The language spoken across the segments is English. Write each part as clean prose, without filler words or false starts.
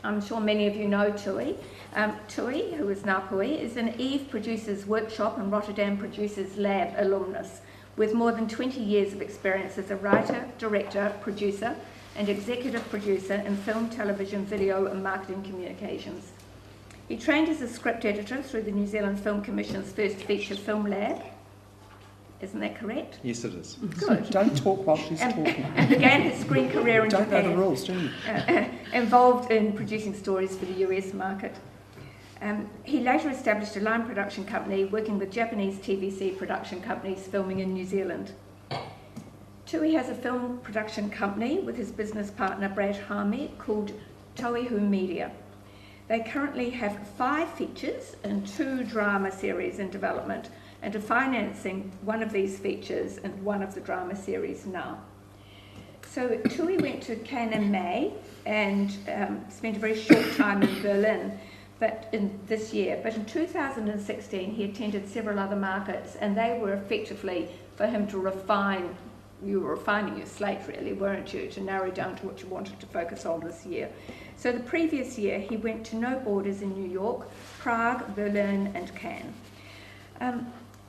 I'm sure many of you know Tui. Tui, who is now Pui, is an Eve Producers Workshop and Rotterdam Producers Lab alumnus with more than 20 years of experience as a writer, director, producer and executive producer in film, television, video and marketing communications. He trained as a script editor through the New Zealand Film Commission's first feature film lab. Isn't that correct? Yes, it is. Good. Don't talk while she's talking. And began his screen career in Don't Japan. know the rules, do you? Involved in producing stories for the US market. He later established a line production company working with Japanese TVC production companies filming in New Zealand. Tui has a film production company with his business partner Brad Harmy called Toihu Media. They currently have 5 features and 2 drama series in development and are financing one of these features and one of the drama series now. So Tui went to Cannes in May and spent a very short time in Berlin this year. But in 2016 he attended several other markets and they were effectively for him to refine. You were refining your slate really, weren't you, to narrow down to what you wanted to focus on this year. So the previous year he went to No Borders in New York, Prague, Berlin and Cannes.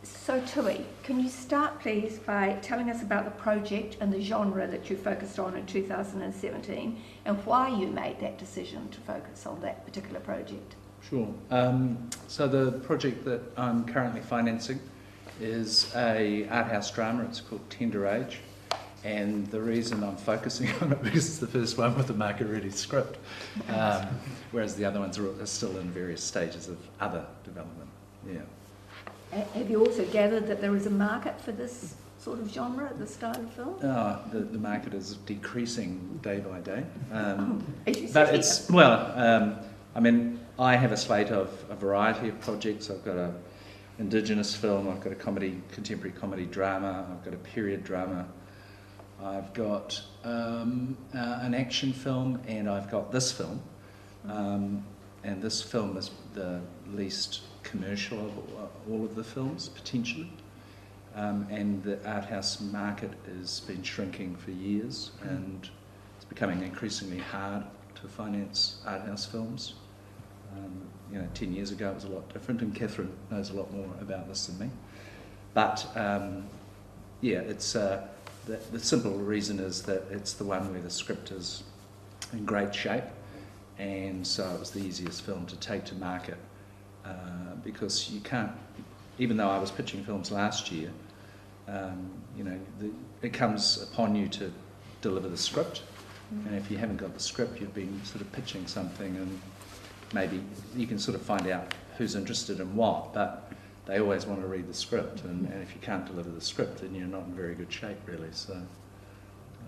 So Tui, can you start please by telling us about the project and the genre that you focused on in 2017 and why you made that decision to focus on that particular project? Sure. So the project that I'm currently financing is a art house drama. It's called Tender Age, and the reason I'm focusing on it because it's the first one with a market-ready script, whereas the other ones are still in various stages of other development. Yeah. Have you also gathered that there is a market for this sort of genre, this style of film? The market is decreasing day by day. But it's, well, I mean, I have a slate of a variety of projects. I've got a Indigenous film, I've got a contemporary comedy drama, I've got a period drama, I've got an action film, and I've got this film. And this film is the least commercial of all of the films, potentially. And the art house market has been shrinking for years, and it's becoming increasingly hard to finance art house films. 10 years ago it was a lot different, and Catherine knows a lot more about this than me. But it's the simple reason is that it's the one where the script is in great shape, and so it was the easiest film to take to market because you can't, even though I was pitching films last year, it comes upon you to deliver the script, and if you haven't got the script, you've been sort of pitching something, and maybe you can sort of find out who's interested in what, but they always want to read the script, and if you can't deliver the script, then you're not in very good shape, really. So,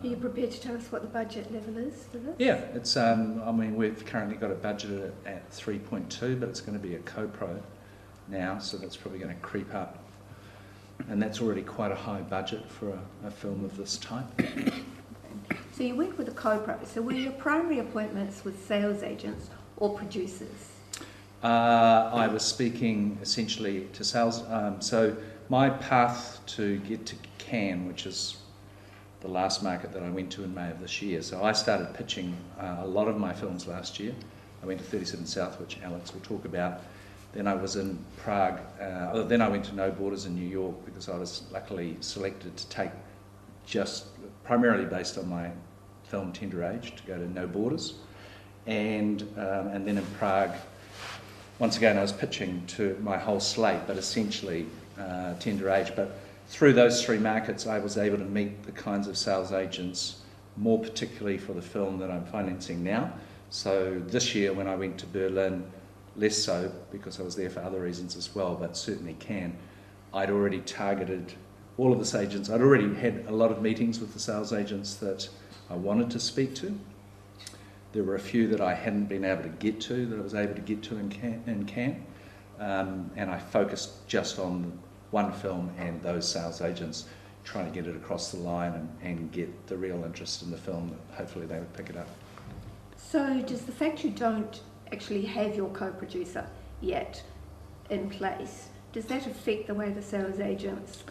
are you prepared to tell us what the budget level is for this? Yeah, it's. We've currently got it budgeted at 3.2, but it's going to be a co-pro now, so that's probably going to creep up, and that's already quite a high budget for a film of this type. So you went with a co-pro. So were your primary appointments with sales agents or producers? I was speaking essentially to sales. So my path to get to Cannes, which is the last market that I went to in May of this year. So I started pitching a lot of my films last year. I went to 37 South, which Alex will talk about. Then I was in Prague. Then I went to No Borders in New York because I was luckily selected to take just primarily based on my film Tender Age to go to No Borders. And then in Prague, once again, I was pitching to my whole slate, but essentially Tender Age. But through those 3 markets, I was able to meet the kinds of sales agents, more particularly for the film that I'm financing now. So this year, when I went to Berlin, less so because I was there for other reasons as well, but certainly Cannes, I'd already targeted all of the agents. I'd already had a lot of meetings with the sales agents that I wanted to speak to. There were a few that I hadn't been able to get to, that I was able to get to in Cannes. And I focused just on one film and those sales agents, trying to get it across the line and get the real interest in the film that hopefully they would pick it up. So does the fact you don't actually have your co-producer yet in place, does that affect the way the sales agents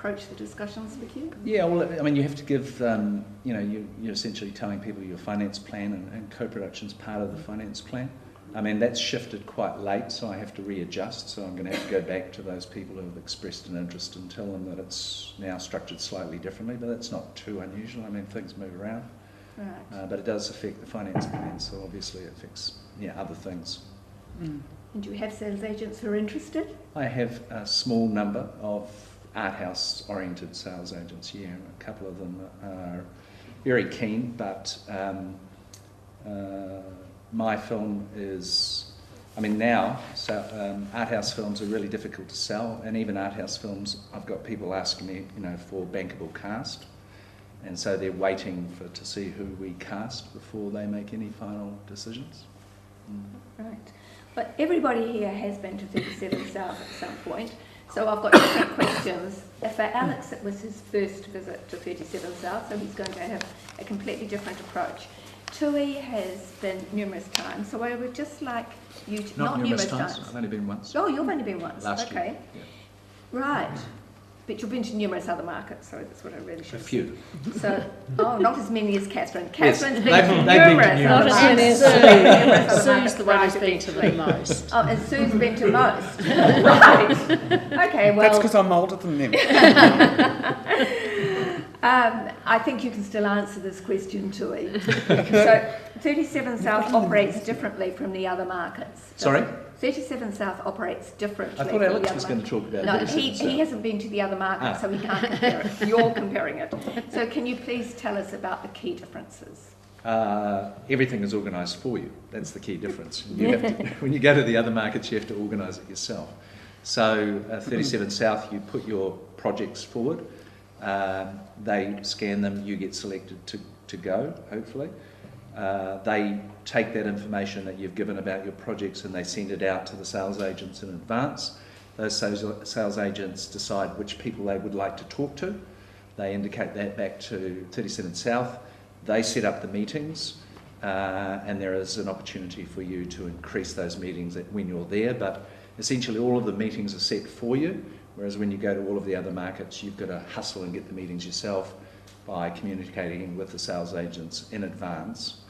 approach the discussions with you? Yeah, well, I mean, you have to give, you're essentially telling people your finance plan, and co-production's part of the finance plan. I mean, that's shifted quite late, so I have to readjust. So I'm going to have to go back to those people who have expressed an interest and tell them that it's now structured slightly differently, but that's not too unusual. I mean, things move around. Right. But it does affect the finance plan, so obviously it affects other things. Mm. And do you have sales agents who are interested? I have a small number of art house oriented sales agents, a couple of them are very keen, but my film is, now art house films are really difficult to sell, and even art house films, I've got people asking me, for bankable cast, and so they're waiting to see who we cast before they make any final decisions. Right. But everybody here has been to 37 South at some point, so I've got different questions. For Alex, it was his first visit to 37 South, so he's going to have a completely different approach. Tui has been numerous times, so I would just like you to... Not numerous times. I've only been once. Oh, you've only been once. Last okay. year. Yeah. Right. But you've been to numerous other markets, so that's what I really should A few. So, not as many as Catherine. Yes, Catherine's they've been to been to numerous. numerous. other Not as many markets. as Sue's the one Right, who's been to the most. Oh, and Sue's been to most. Right. Okay, well... That's because I'm older than them. I think you can still answer this question, Tui. So, 37 South operates differently from the other markets. Sorry? 37 South operates differently. I thought from Alex the was other going to talk about No, 37 South. he hasn't been to the other markets, so he can't compare it. You're comparing it. So can you please tell us about the key differences? Everything is organised for you. That's the key difference. You have to, when you go to the other markets, you have to organise it yourself. So 37 South, you put your projects forward. They scan them. You get selected to go, hopefully. They take that information that you've given about your projects and they send it out to the sales agents in advance. Those sales agents decide which people they would like to talk to. They indicate that back to 37 South. They set up the meetings, and there is an opportunity for you to increase those meetings when you're there, but essentially all of the meetings are set for you, whereas when you go to all of the other markets, you've got to hustle and get the meetings yourself by communicating with the sales agents in advance.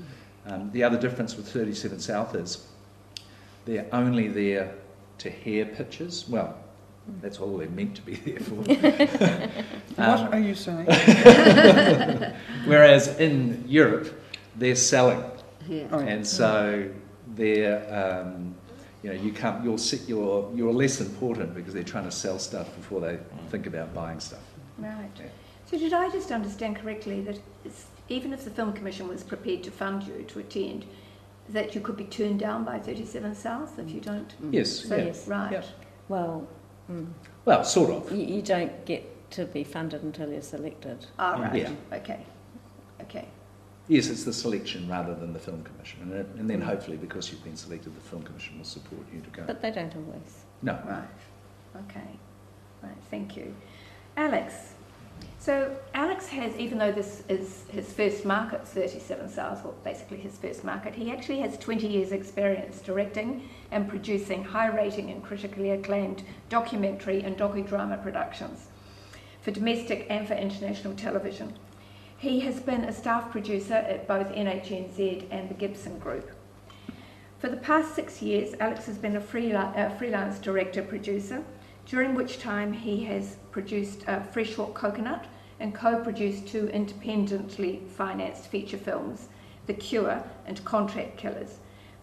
The other difference with 37 South is they're only there to hear pitches. Well, that's all they're meant to be there for. What are you saying? Whereas in Europe, they're selling. Yeah. Oh, And so they're, you're less important because they're trying to sell stuff before they think about buying stuff. Right. Yeah. So did I just understand correctly that even if the Film Commission was prepared to fund you to attend, that you could be turned down by 37 South if you don't? Yes. So yeah. yes. Right. Yeah. Well, Well, sort of. you don't get to be funded until you're selected. Ah, right. Yeah. Okay. Yes, it's the selection rather than the Film Commission. And then hopefully, because you've been selected, the Film Commission will support you to go. But they don't always. No. Right. Okay. Right. Thank you. Alex. So Alex has, even though this is his first market, 37 South, or basically his first market, he actually has 20 years experience directing and producing high-rating and critically acclaimed documentary and docudrama productions for domestic and for international television. He has been a staff producer at both NHNZ and the Gibson Group. For the past 6 years, Alex has been a freelance director-producer, during which time he has produced Freshwater Coconut and co-produced 2 independently financed feature films, The Cure and Contract Killers,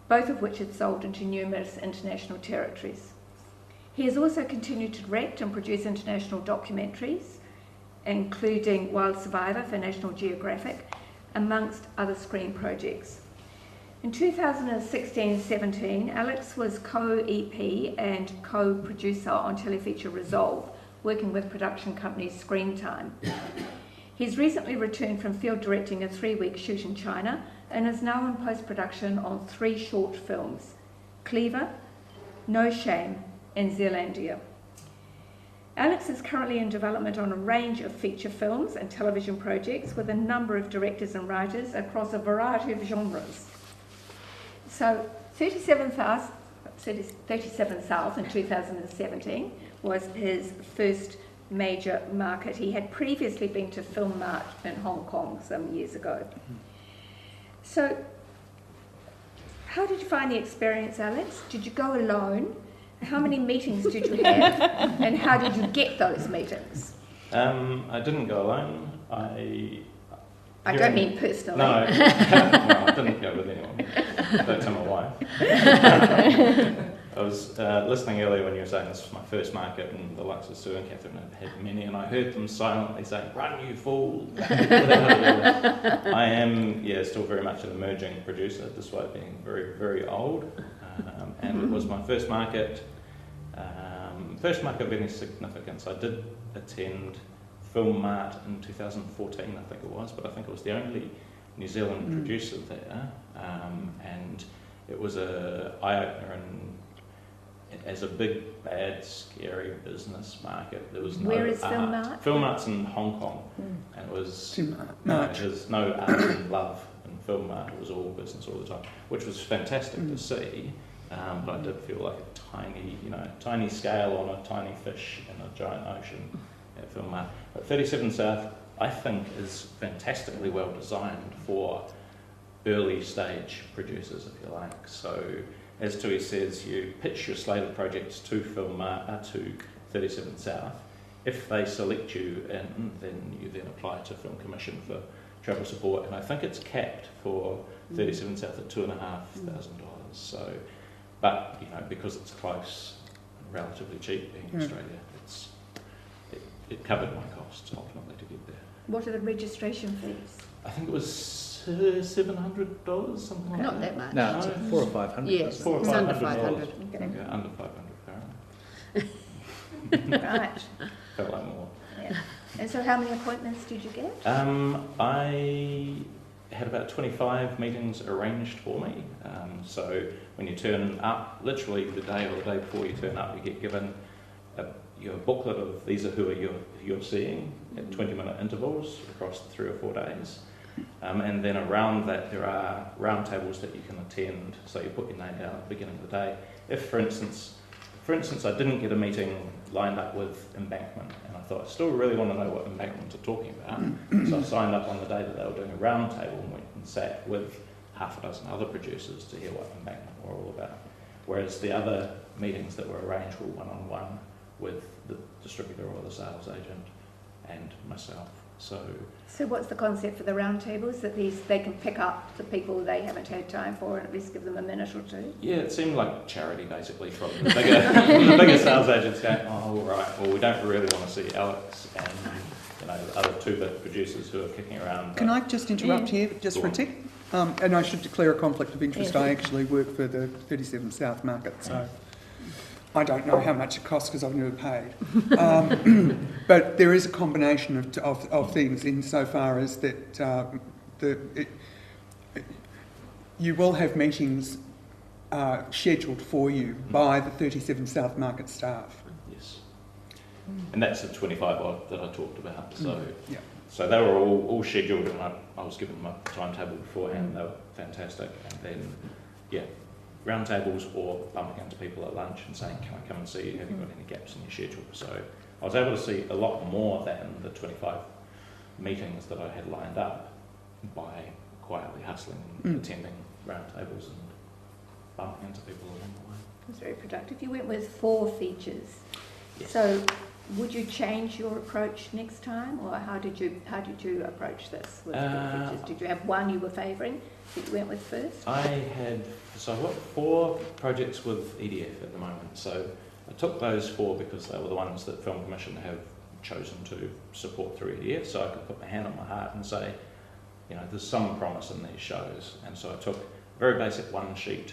both of which have sold into numerous international territories. He has also continued to direct and produce international documentaries, including Wild Survivor for National Geographic, amongst other screen projects. In 2016-17, Alex was co-EP and co-producer on telefeature Resolve, working with production company Screen Time. He's recently returned from field directing a 3-week shoot in China and is now in post-production on 3 short films, Cleaver, No Shame and Zealandia. Alex is currently in development on a range of feature films and television projects with a number of directors and writers across a variety of genres. So 37 South in 2017 was his first major market. He had previously been to Film Mart in Hong Kong some years ago. So, how did you find the experience, Alex? Did you go alone? How many meetings did you have? And how did you get those meetings? I didn't go alone. I don't mean personally. No, no, I didn't go with anyone. Don't tell my wife. I was listening earlier when you were saying this was my first market, and the likes of Sue and Catherine had had many, and I heard them silently saying, "Run, you fool!" I am, still very much an emerging producer, despite being very, very old. And it was my first market of any significance. I did attend Film Mart in 2014, I think it was, but I think it was the only New Zealand producer there, and it was an eye-opener, and as a big, bad, scary business market, there was no Where is art. Film Mart? Film Mart's in Hong Kong, and it was there's no art and love in Film Mart. It was all business all the time, which was fantastic to see. But I did feel like a tiny scale on a tiny fish in a giant ocean at Film Mart. But 37 South, I think, is fantastically well designed for early stage producers, if you like. So, as Tui says, you pitch your slate of projects to to 37 South. If they select you in, then you then apply to Film Commission for travel support, and I think it's capped for 37 South at $2,500. So, but because it's close, and relatively cheap being in Australia, it covered my costs ultimately to get there. What are the registration fees? I think it was $700, something like that. Not that much. No, it's 400 or 500. Yes, $400 or it's under 500. 500. Okay. Yeah, under 500 apparently. Right. Felt like more. Yeah. And so how many appointments did you get? I had about 25 meetings arranged for me. So when you turn up, literally the day or the day before you turn up, you get given your booklet of these are who you're seeing at 20-minute intervals across 3 or 4 days. And then around that there are round tables that you can attend. So you put your name down at the beginning of the day. If, for instance, I didn't get a meeting lined up with Embankment, and I thought I still really want to know what Embankment are talking about, so I signed up on the day that they were doing a round table and went and sat with half a dozen other producers to hear what Embankment were all about. Whereas the other meetings that were arranged were one-on-one with the distributor or the sales agent and myself. So what's the concept for the round tables? That they can pick up the people they haven't had time for and at least give them a minute or two? yeah, it seemed like charity basically from the bigger sales agents going, oh right, well we don't really want to see Alex and the other 2 big producers who are kicking around. Can I just interrupt here just for a tick? And I should declare a conflict of interest. I actually work for the 37 South market, so I don't know how much it costs because I've never paid. But there is a combination of things insofar as that you will have meetings scheduled for you by the 37 South market staff. Yes. And that's the 25 odd that I talked about. So Yeah. so they were all scheduled, and I was given my timetable beforehand. They were fantastic. And then, round tables or bumping into people at lunch and saying, can I come and see you? Have you got any gaps in your schedule? So I was able to see a lot more than the 25 meetings that I had lined up by quietly hustling and attending round tables and bumping into people along the way. It was very productive. You went with 4 features. Yes. So would you change your approach next time, or how did you approach this with 4 features? Did you have one you were favouring that you went with first? I've got 4 projects with EDF at the moment. So I took those 4 because they were the ones that Film Commission have chosen to support through EDF, so I could put my hand on my heart and say, there's some promise in these shows. And so I took a very basic 1 sheet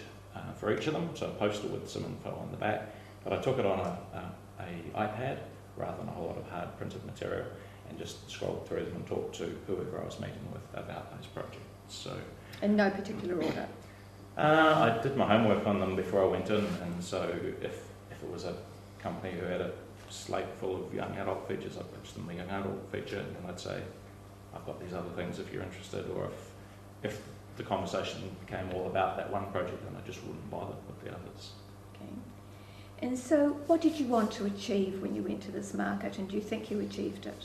for each of them, so a poster with some info on the back, but I took it on a iPad rather than a whole lot of hard printed material, and just scrolled through them and talked to whoever I was meeting with about those projects. So In no particular order? I did my homework on them before I went in, and so if it was a company who had a slate full of young adult features, I'd pitch them the young adult feature, and then I'd say, I've got these other things if you're interested, or if the conversation became all about that one project, then I just wouldn't bother with the others. Okay. And so what did you want to achieve when you went to this market, and do you think you achieved it?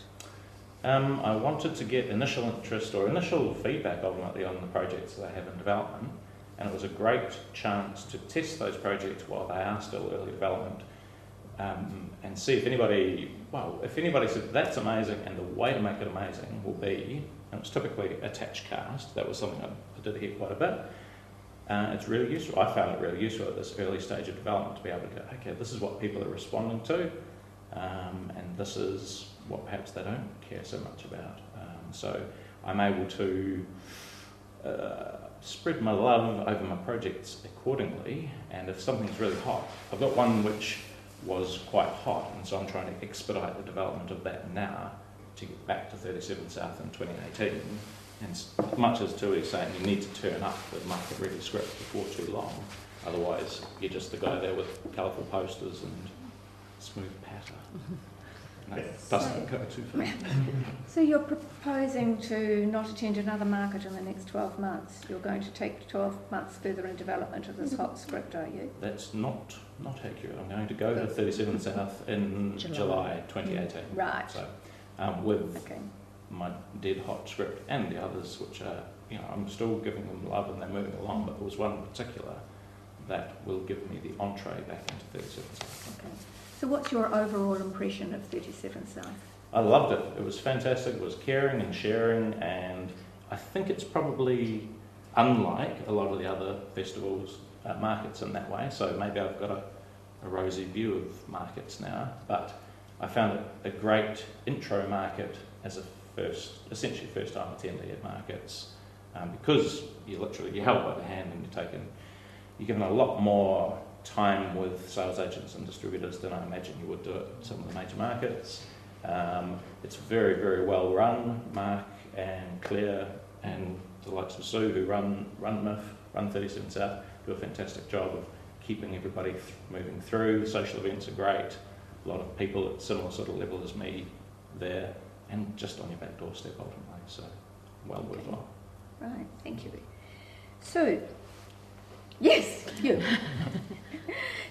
I wanted to get initial interest or initial feedback ultimately on the projects that I have in development, and it was a great chance to test those projects while they are still early development, and see if anybody said that's amazing and the way to make it amazing will be, and it was typically attached cast, that was something I did hear quite a bit. It's really useful. I found it really useful at this early stage of development to be able to go, okay, this is what people are responding to, and this is what perhaps they don't care so much about. So I'm able to spread my love over my projects accordingly, and if something's really hot, I've got one which was quite hot, and so I'm trying to expedite the development of that now to get back to 37 South in 2018. And as much as Tui's saying you need to turn up the market-ready script before too long, otherwise you're just the guy there with colourful posters and smooth patter. No, it doesn't go too far. So you're proposing to not attend another market in the next 12 months. You're going to take 12 months further in development of this hot script, are you? That's not accurate. I'm going to go to 37 South in July 2018. Right. So with my dead hot script and the others, which are, I'm still giving them love and they're moving along, but there was one in particular that will give me the entree back into 37 South. Okay. So what's your overall impression of 37 South? I loved it. It was fantastic. It was caring and sharing, and I think it's probably unlike a lot of the other festivals, markets in that way. So maybe I've got a rosy view of markets now, but I found it a great intro market as a essentially first time attendee at markets, because you're held by the hand and you're given a lot more time with sales agents and distributors than I imagine you would do at some of the major markets. It's very, very well run. Mark and Claire and the likes of Sue, who run MIF, run 37 South, do a fantastic job of keeping everybody moving through. The social events are great. A lot of people at similar sort of level as me there, and just on your back doorstep ultimately, so well worthwhile. Right, thank you. So, yes, you.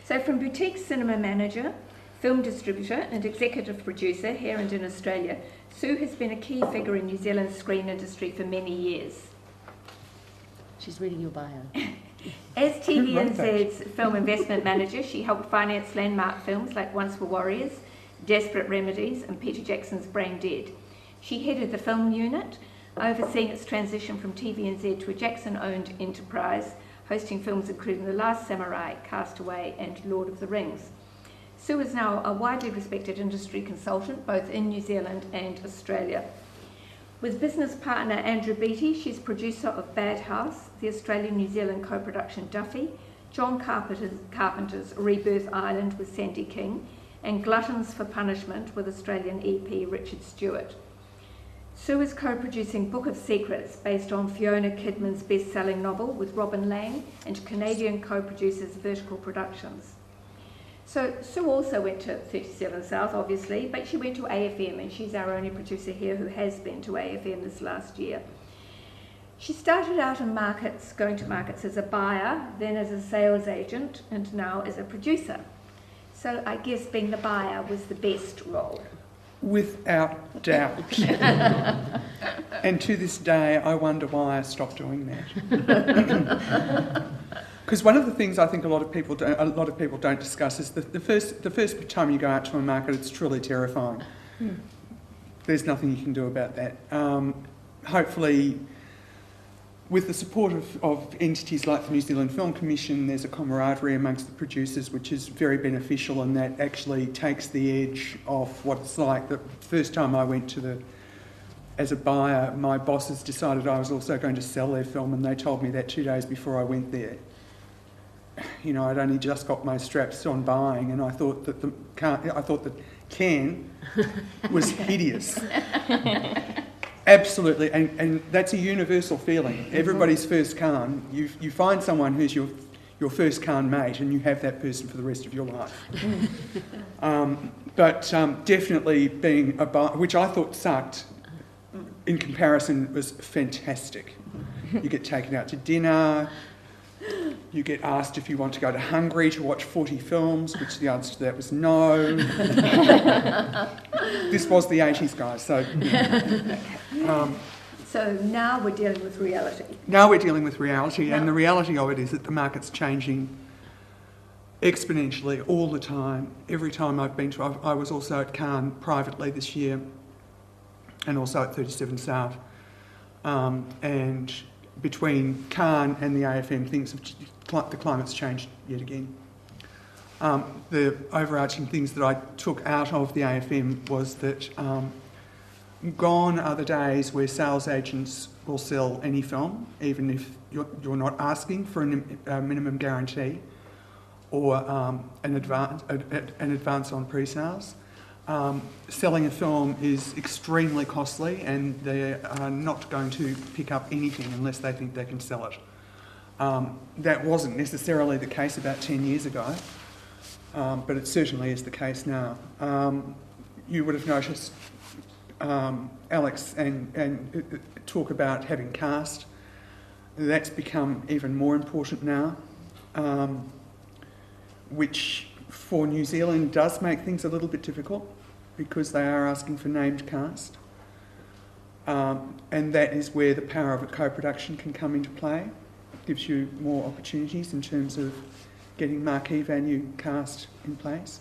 So from boutique cinema manager, film distributor and executive producer here and in Australia, Sue has been a key figure in New Zealand's screen industry for many years. She's reading your bio. As TVNZ's film investment manager, she helped finance landmark films like Once Were Warriors, Desperate Remedies and Peter Jackson's Brain Dead. She headed the film unit, overseeing its transition from TVNZ to a Jackson-owned enterprise, hosting films including The Last Samurai, Castaway and Lord of the Rings. Sue is now a widely respected industry consultant both in New Zealand and Australia. With business partner Andrew Beattie, she's producer of Bad House, the Australian-New Zealand co-production Duffy, John Carpenter's Rebirth Island with Sandy King, and Gluttons for Punishment with Australian EP Richard Stewart. Sue is co-producing Book of Secrets based on Fiona Kidman's best-selling novel with Robin Lang and Canadian co-producers Vertical Productions. So Sue also went to 37 South, obviously, but she went to AFM, and she's our only producer here who has been to AFM this last year. She started out in markets, going to markets as a buyer, then as a sales agent, and now as a producer. So I guess being the buyer was the best role. Without doubt. And to this day, I wonder why I stopped doing that. Because one of the things I think a lot of people don't discuss is the first time you go out to a market, it's truly terrifying. There's nothing you can do about that. Hopefully, with the support of entities like the New Zealand Film Commission, there's a camaraderie amongst the producers which is very beneficial, and that actually takes the edge off what it's like. The first time I went as a buyer, my bosses decided I was also going to sell their film, and they told me that 2 days before I went there. I'd only just got my straps on buying, and I thought that the can was hideous. Absolutely, and that's a universal feeling. Everybody's first can, you find someone who's your first can mate, and you have that person for the rest of your life. But definitely being a buyer, which I thought sucked, in comparison was fantastic. You get taken out to dinner, You get asked if you want to go to Hungary to watch 40 films, which the answer to that was no. This was the 80s, guys, so... So now we're dealing with reality. Now we're dealing with reality, and the reality of it is that the market's changing exponentially all the time. Every time I've been to... I was also at Cannes privately this year, and also at 37 South. And between Cannes and the AFM, the climate's changed yet again. The overarching things that I took out of the AFM was that gone are the days where sales agents will sell any film, even if you're not asking for a minimum guarantee or an advance on pre-sales. Selling a film is extremely costly, and they are not going to pick up anything unless they think they can sell it. That wasn't necessarily the case about 10 years ago, but it certainly is the case now. You would have noticed Alex and talk about having cast. That's become even more important now, which for New Zealand does make things a little bit difficult because they are asking for named cast. And that is where the power of a co-production can come into play. It gives you more opportunities in terms of getting marquee value cast in place.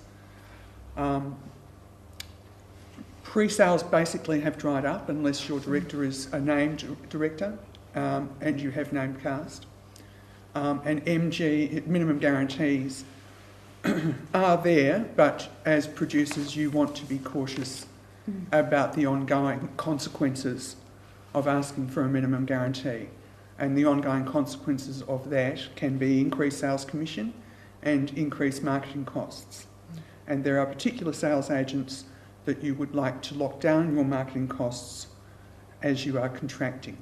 Pre-sales basically have dried up unless your director is a named director and you have named cast. And MG, minimum guarantees, are there, but as producers you want to be cautious about the ongoing consequences of asking for a minimum guarantee. And the ongoing consequences of that can be increased sales commission and increased marketing costs. And there are particular sales agents that you would like to lock down your marketing costs as you are contracting,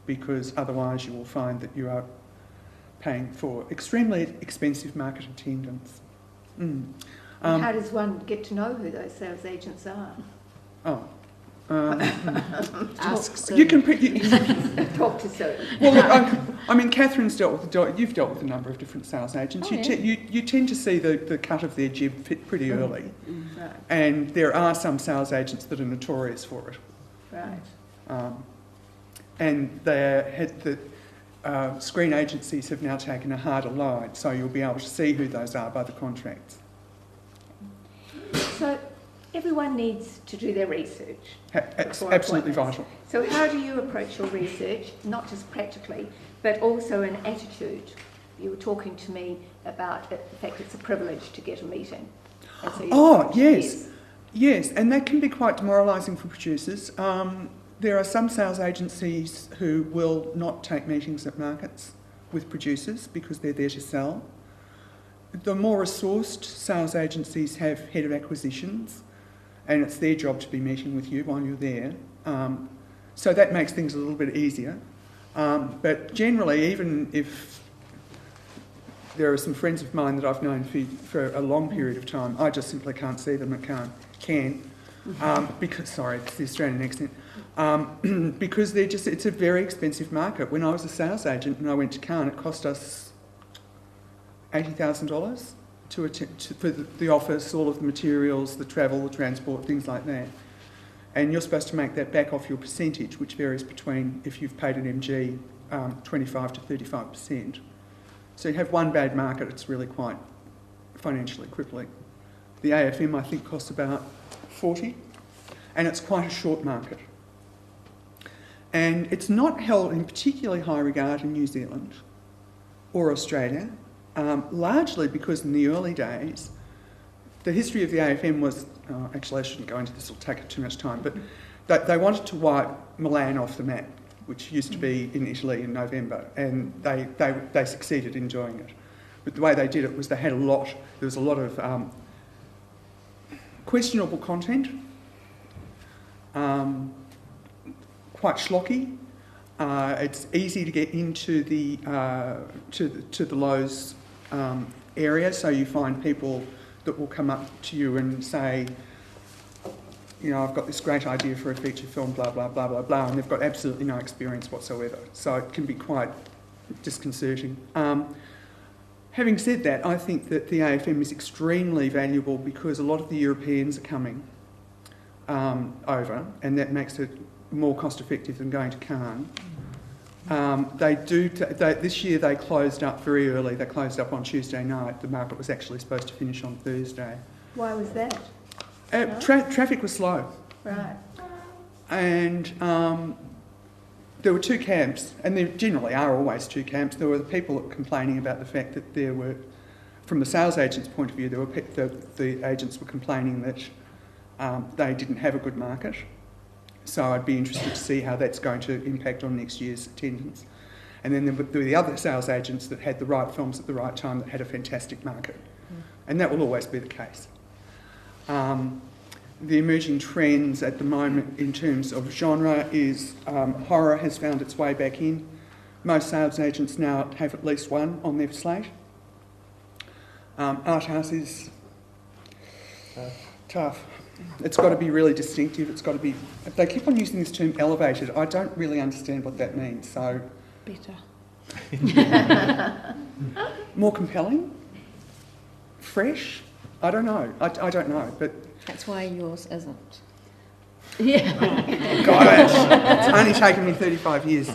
because otherwise you will find that you are paying for extremely expensive market attendance. How does one get to know who those sales agents are? Ask Sue. You can Talk to Sue. well, I mean, Catherine's you've dealt with a number of different sales agents. Oh, you tend to see the cut of their jib fit pretty early, Right. and there are some sales agents that are notorious for it. Right. And screen agencies have now taken a harder line, so you'll be able to see who those are by the contracts. So everyone needs to do their research. It's before absolutely appointments. vital. So how do you approach your research, not just practically, but also an attitude? You were talking to me about the fact it's a privilege to get a meeting. And so Yes, and that can be quite demoralising for producers. There are some sales agencies who will not take meetings at markets with producers because they're there to sell. The more resourced sales agencies have head of acquisitions, and it's their job to be meeting with you while you're there. So that makes things a little bit easier. But generally, even if there are some friends of mine that I've known for a long period of time, I just simply can't see them at Cannes. Because, sorry, it's the Australian accent. Because it's a very expensive market. When I was a sales agent and I went to Cannes, it cost us $80,000 for the office, all of the materials, the travel, the transport, things like that. And you're supposed to make that back off your percentage, which varies between, if you've paid an MG, 25 to 35%. So you have one bad market, it's really quite financially crippling. The AFM, I think, costs about 40, and it's quite a short market. And it's not held in particularly high regard in New Zealand or Australia, largely because in the early days, the history of the AFM was, actually I shouldn't go into this, it'll take too much time, but they wanted to wipe Milan off the map, which used to be in Italy in November, and they succeeded in doing it. But the way they did it was there was a lot of questionable content, quite schlocky. It's easy to get into the to the Lowe's area, so you find people that will come up to you and say, you know, I've got this great idea for a feature film, blah, blah, blah, blah, blah, and they've got absolutely no experience whatsoever. So it can be quite disconcerting. Having said that, I think that the AFM is extremely valuable because a lot of the Europeans are coming over, and that makes it more cost effective than going to Cannes. This year they closed up very early. They closed up on Tuesday night. The market was actually supposed to finish on Thursday. Why was that? Traffic was slow. Right. And there were two camps, and there generally are always two camps. There were the people that were complaining about the fact that there were, from the sales agent's point of view, there were the agents were complaining that they didn't have a good market. So I'd be interested to see how that's going to impact on next year's attendance. And then there were the other sales agents that had the right films at the right time, that had a fantastic market. And that will always be the case. The emerging trends at the moment in terms of genre is horror has found its way back in. Most sales agents now have at least one on their slate. Art house is tough. It's got to be really distinctive. It's got to be... They keep on using this term elevated. I don't really understand what that means, so... Better. More compelling? Fresh? I don't know. I don't know, but... That's why yours isn't. Yeah. Gosh, it's only taken me 35 years.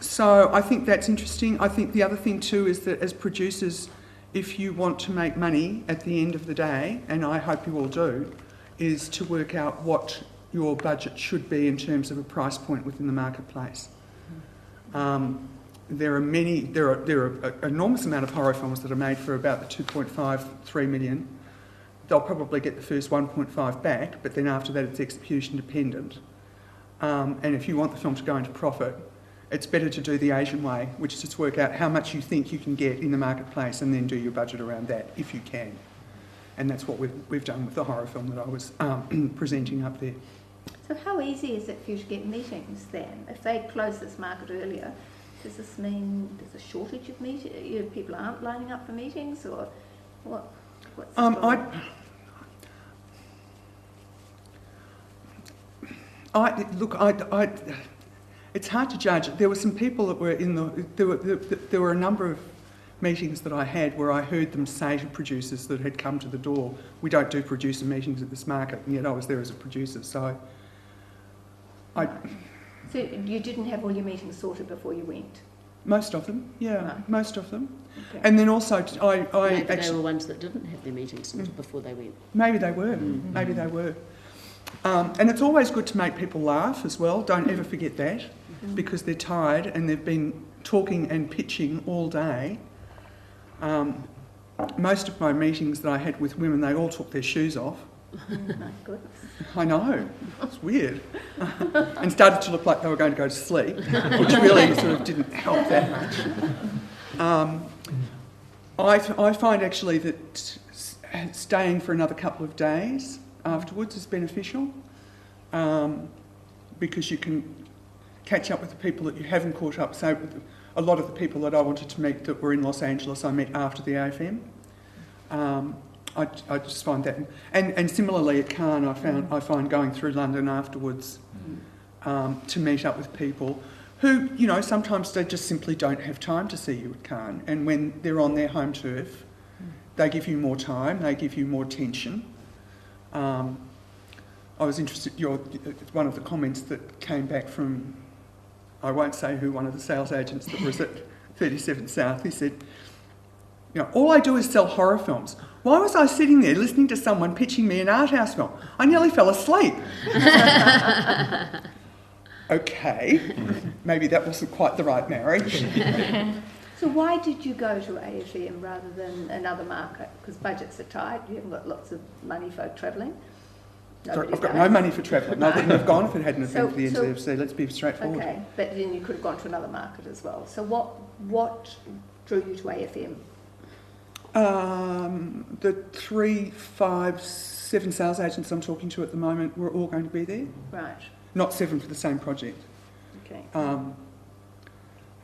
So I think that's interesting. I think the other thing too is that as producers, if you want to make money at the end of the day, and I hope you all do, is to work out what your budget should be in terms of a price point within the marketplace. There are an enormous amount of horror films that are made for about the 2.5-3 million. They'll probably get the first 1.5 back, but then after that it's execution dependent. And if you want the film to go into profit, it's better to do the Asian way, which is to work out how much you think you can get in the marketplace and then do your budget around that, if you can. And that's what we've done with the horror film that I was presenting up there. So how easy is it for you to get meetings then? If they close this market earlier, does this mean there's a shortage of meetings? People aren't lining up for meetings, or what? What's the story? It's hard to judge. There were some people that were in the... There were a number of meetings that I had where I heard them say to producers that had come to the door, we don't do producer meetings at this market, and yet I was there as a producer, so... So you didn't have all your meetings sorted before you went? Most of them, yeah, right. Most of them. Okay. And then also, Maybe they were ones that didn't have their meetings sorted before they went. Maybe they were, maybe they were. And it's always good to make people laugh as well, don't ever forget that, because they're tired and they've been talking and pitching all day. Most of my meetings that I had with women, they all took their shoes off. My goodness. I know, it's weird. And started to look like they were going to go to sleep, which really sort of didn't help that much. I find actually that staying for another couple of days afterwards is beneficial, because you can catch up with the people that you haven't caught up. So a lot of the people that I wanted to meet that were in Los Angeles, I met after the AFM. I just find that, and similarly at Cannes, I find going through London afterwards to meet up with people who, you know, sometimes they just simply don't have time to see you at Cannes, and when they're on their home turf, they give you more time, they give you more attention. I was interested, one of the comments that came back from, I won't say who, one of the sales agents that was at 37 South, he said, you know, all I do is sell horror films. Why was I sitting there listening to someone pitching me an art house film? I nearly fell asleep. Okay, maybe that wasn't quite the right marriage. So why did you go to AFM rather than another market? Because budgets are tight, you haven't got lots of money for travelling. Sorry, I've got no money for travelling. I wouldn't have gone if it hadn't been for the NZFC, let's be straightforward. Okay, but then you could have gone to another market as well. So what drew you to AFM? The 3, 5, 7 sales agents I'm talking to at the moment were all going to be there. Right. Not 7 for the same project. Okay.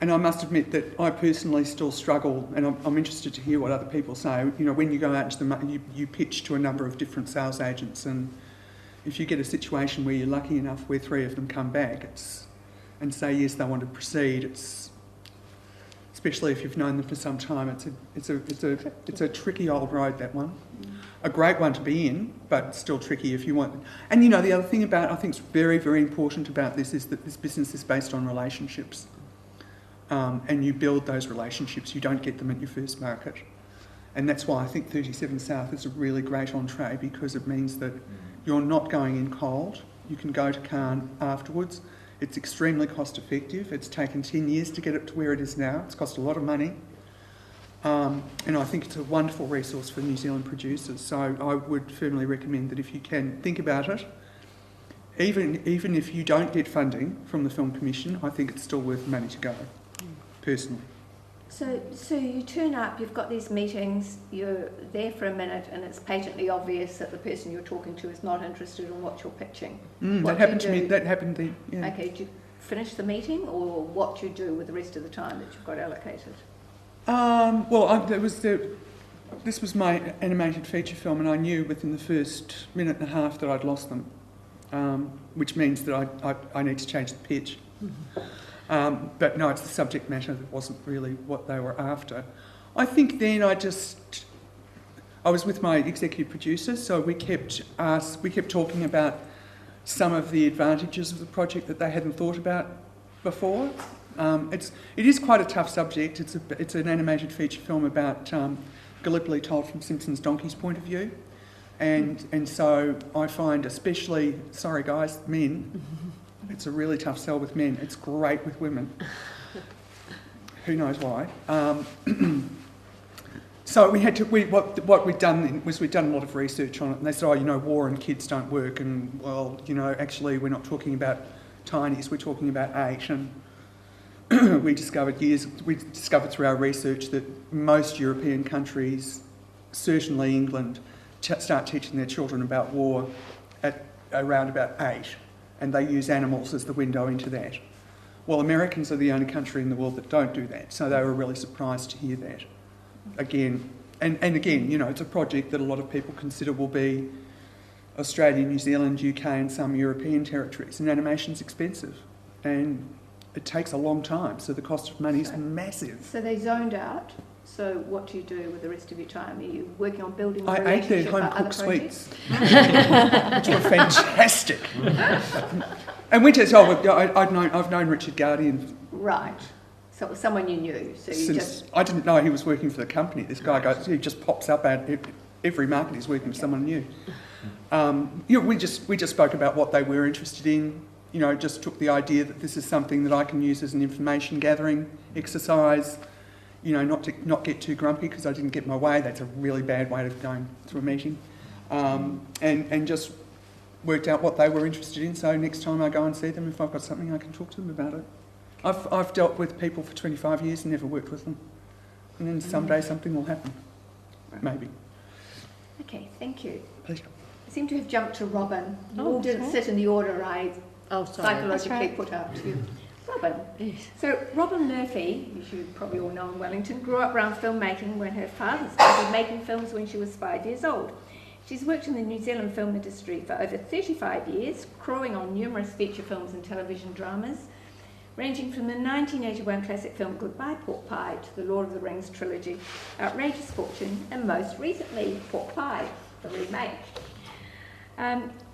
And I must admit that I personally still struggle, and I'm interested to hear what other people say. You know, when you go out into the market, you pitch to a number of different sales agents, and if you get a situation where you're lucky enough where 3 of them come back and say yes, they want to proceed, it's especially if you've known them for some time. It's a tricky old road, that one. A great one to be in, but still tricky if you want. And you know, the other thing about, I think is very, very important about this is that this business is based on relationships. And you build those relationships. You don't get them at your first market. And that's why I think 37 South is a really great entree, because it means that you're not going in cold. You can go to Cairn afterwards. It's extremely cost effective. It's taken 10 years to get it to where it is now. It's cost a lot of money. And I think it's a wonderful resource for New Zealand producers. So I would firmly recommend that if you can, think about it. Even if you don't get funding from the Film Commission, I think it's still worth the money to go, personally. So you turn up, you've got these meetings, you're there for a minute, and it's patently obvious that the person you're talking to is not interested in what you're pitching. That happened to me. That happened then. Yeah. Okay, do you finish the meeting, or what do you do with the rest of the time that you've got allocated? This was my animated feature film, and I knew within the first minute and a half that I'd lost them, which means that I need to change the pitch. But no, it's the subject matter that wasn't really what they were after. I think then I was with my executive producer, so we kept talking about some of the advantages of the project that they hadn't thought about before. It is quite a tough subject. It's an animated feature film about Gallipoli told from Simpson's Donkey's point of view, and so I find, especially, sorry guys, men. It's a really tough sell with men. It's great with women. Who knows why? So what we'd done then was we'd done a lot of research on it, and they said, war and kids don't work, and actually we're not talking about tinies, we're talking about 8. And we discovered through our research that most European countries, certainly England, start teaching their children about war at around about 8. And they use animals as the window into that. Well, Americans are the only country in the world that don't do that, so they were really surprised to hear that. Again, it's a project that a lot of people consider will be Australia, New Zealand, UK and some European territories, and animation's expensive, and it takes a long time, so the cost of money is massive. So they zoned out. So what do you do with the rest of your time? Are you working on building I ate their home-cooked sweets, which were fantastic. And I've known Richard Guardian. Right. So it was someone you knew. So I didn't know he was working for the company. This guy he just pops up at every market he's working for someone new. We just spoke about what they were interested in. Just took the idea that this is something that I can use as an information gathering exercise. Not get too grumpy because I didn't get my way. That's a really bad way of going to a meeting. And just worked out what they were interested in. So next time I go and see them, if I've got something, I can talk to them about it. I've dealt with people for 25 years and never worked with them. And then someday something will happen. Maybe. Okay, thank you. Pleasure. I seem to have jumped to Robin. You all didn't sit in the order I psychologically put out to you. Robin. Yes. So Robin Murphy, you should probably all know in Wellington, grew up around filmmaking when her father started making films when she was 5 years old. She's worked in the New Zealand film industry for over 35 years, crewing on numerous feature films and television dramas, ranging from the 1981 classic film Goodbye Pork Pie to the Lord of the Rings trilogy, Outrageous Fortune, and most recently Pork Pie, the remake.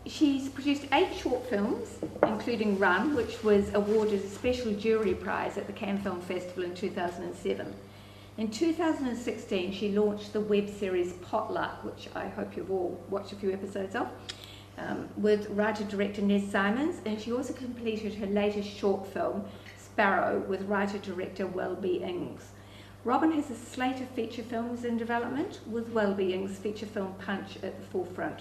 She's produced 8 short films, including Run, which was awarded a special jury prize at the Cannes Film Festival in 2007. In 2016, she launched the web series Potluck, which I hope you've all watched a few episodes of, with writer-director Nez Simons, and she also completed her latest short film, Sparrow, with writer-director Welby Ings. Robin has a slate of feature films in development, with Welby Ings' feature film Punch at the forefront.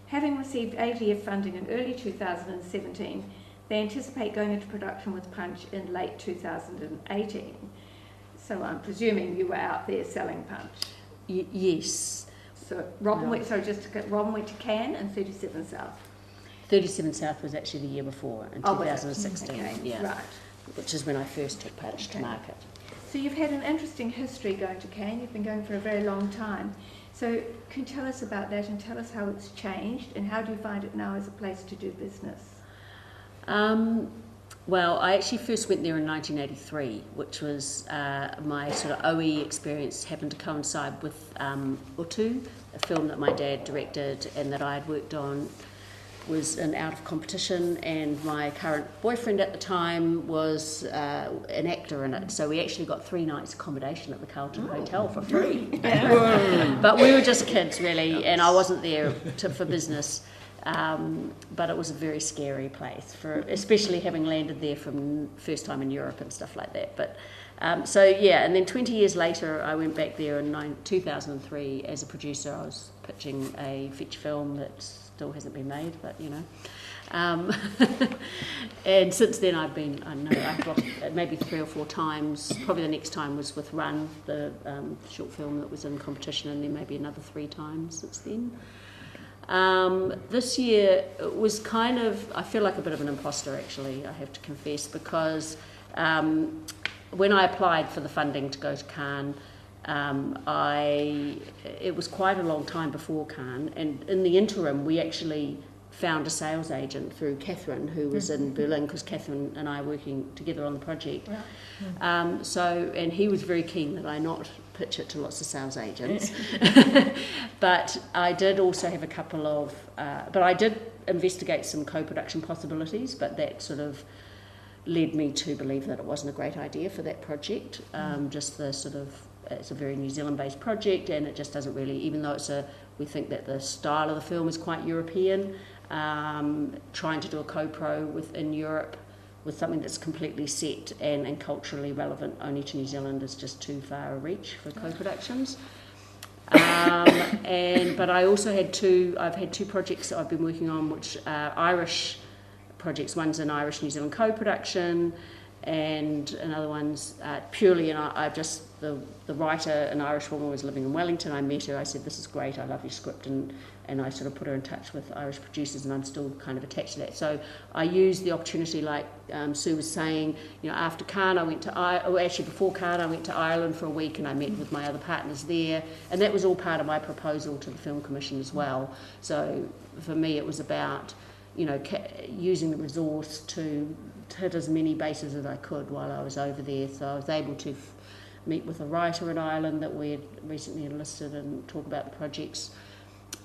Having received ADF funding in early 2017, they anticipate going into production with Punch in late 2018. So I'm presuming you were out there selling Punch. Yes. So Robin went to Cannes and 37 South. 37 South was actually the year before, in 2016. Okay, yeah, right. Which is when I first took Punch to market. So you've had an interesting history going to Cannes. You've been going for a very long time. So can you tell us about that and tell us how it's changed and how do you find it now as a place to do business? Well, I actually first went there in 1983, which was my sort of OE experience happened to coincide with Utu, a film that my dad directed and that I had worked on, was an out of competition, and my current boyfriend at the time was an actor in it. So we actually got 3 nights accommodation at the Carlton Hotel for free. But we were just kids, really, and I wasn't there for business. But it was a very scary place, especially having landed there from first time in Europe and stuff like that. But so yeah, and then 20 years later, I went back there in 2003 as a producer. I was pitching a feature film that still hasn't been made, but you know. And since then, I've lost maybe 3 or 4 times. Probably the next time was with Run, the short film that was in competition, and then maybe another 3 times since then. This year it was kind of, I feel like a bit of an imposter actually, I have to confess, because when I applied for the funding to go to Cannes, it was quite a long time before Cannes, and in the interim we actually found a sales agent through Catherine, who was in Berlin, because Catherine and I are working together on the project. And he was very keen that I not pitch it to lots of sales agents. But I did also have a couple of, but I did investigate some co-production possibilities, but that sort of led me to believe that it wasn't a great idea for that project. Just the sort of, it's a very New Zealand-based project, and it just doesn't really, even though we think that the style of the film is quite European, trying to do a co-pro in Europe with something that's completely set and culturally relevant only to New Zealand is just too far a reach for co-productions. But I also I've had 2 projects that I've been working on, which are Irish projects. One's an Irish-New Zealand co-production, and another one's purely, and I've just, the writer, an Irish woman, was living in Wellington. I met her, I said, this is great, I love your script, and I sort of put her in touch with Irish producers, and I'm still kind of attached to that. So I used the opportunity, like Sue was saying, you know, after Cannes I went to actually before Cannes I went to Ireland for a week, and I met with my other partners there, and that was all part of my proposal to the Film Commission as well. So for me it was about, you know, using the resource to hit as many bases as I could while I was over there. So I was able to meet with a writer in Ireland that we had recently enlisted and talk about the projects.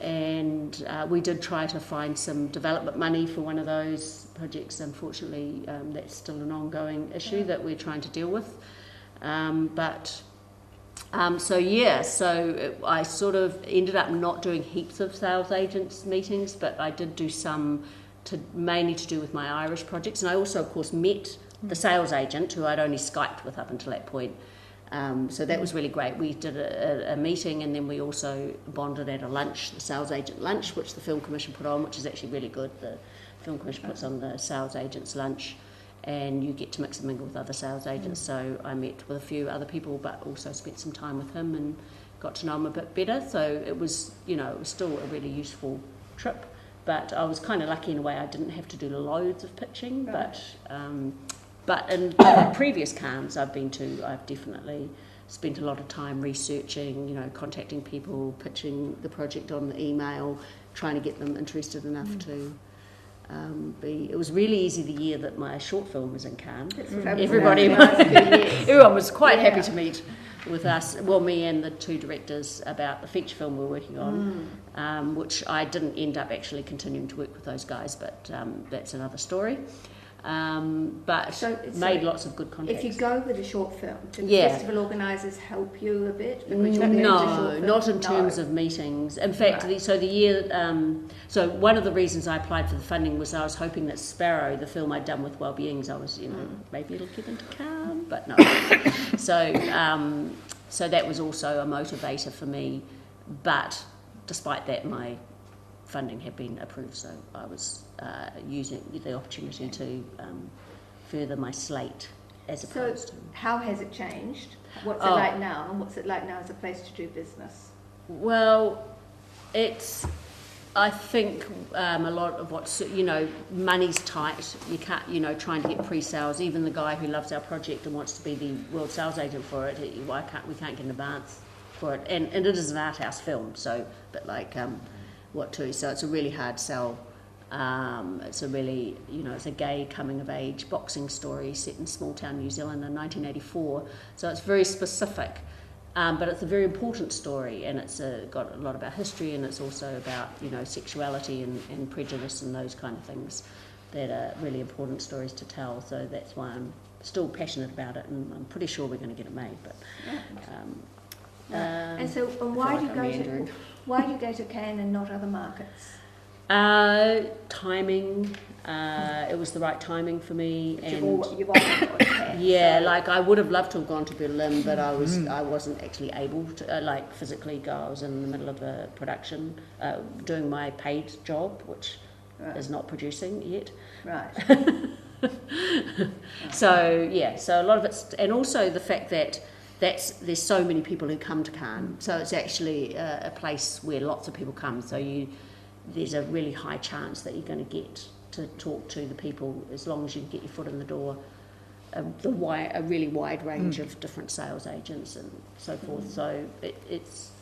And we did try to find some development money for one of those projects. Unfortunately, that's still an ongoing issue that we're trying to deal with. So I sort of ended up not doing heaps of sales agents meetings, but I did do some mainly to do with my Irish projects. And I also, of course, met the sales agent who I'd only Skyped with up until that point. So that was really great. We did a meeting, and then we also bonded at a lunch, the sales agent lunch, which the Film Commission put on, which is actually really good. The Film Commission puts on the sales agents lunch, and you get to mix and mingle with other sales agents. So I met with a few other people, but also spent some time with him and got to know him a bit better. So it was, you know, it was still a really useful trip. But I was kind of lucky in a way I didn't have to do loads of pitching, but in previous Cannes I've been to, I've definitely spent a lot of time researching, you know, contacting people, pitching the project on the email, trying to get them interested enough to It was really easy the year that my short film was in Cannes. Everyone was quite happy to meet with us, well, me and the 2 directors, about the feature film we're working on, which I didn't end up actually continuing to work with those guys, but that's another story. But made lots of good contacts. If you go with a short film, do the festival organisers help you a bit? No, not in terms of meetings. In fact, so one of the reasons I applied for the funding was I was hoping that Sparrow, the film I'd done with Wellbeings, I was, maybe it'll get into Cannes, but no. So that was also a motivator for me. But despite that, my funding had been approved, so I was using the opportunity to further my slate as opposed to... how has it changed? What's it like now, and what's it like now as a place to do business? Well, it's... I think a lot of what's, money's tight. You can't, trying to get pre-sales. Even the guy who loves our project and wants to be the world sales agent for it, we can't get an advance for it. And it is an art house film, so, but so it's a really hard sell It's a really, it's a gay coming-of-age boxing story set in small-town New Zealand in 1984. So it's very specific, but it's a very important story, and it's got a lot about history, and it's also about, sexuality and prejudice and those kind of things that are really important stories to tell. So that's why I'm still passionate about it, and I'm pretty sure we're going to get it made. But and so, why do you go to Cannes and not other markets? Timing. It was the right timing for me, But and you've always got to Cannes, yeah, so. like I would have loved to have gone to Berlin, but I wasn't actually able to physically go. I was in the middle of a production, doing my paid job, which is not producing yet. Right. So a lot of it's, and also the fact that there's so many people who come to Cannes, so it's actually a place where lots of people come. So there's a really high chance that you're going to get to talk to the people as long as you can get your foot in the door. A really wide range of different sales agents and so forth. So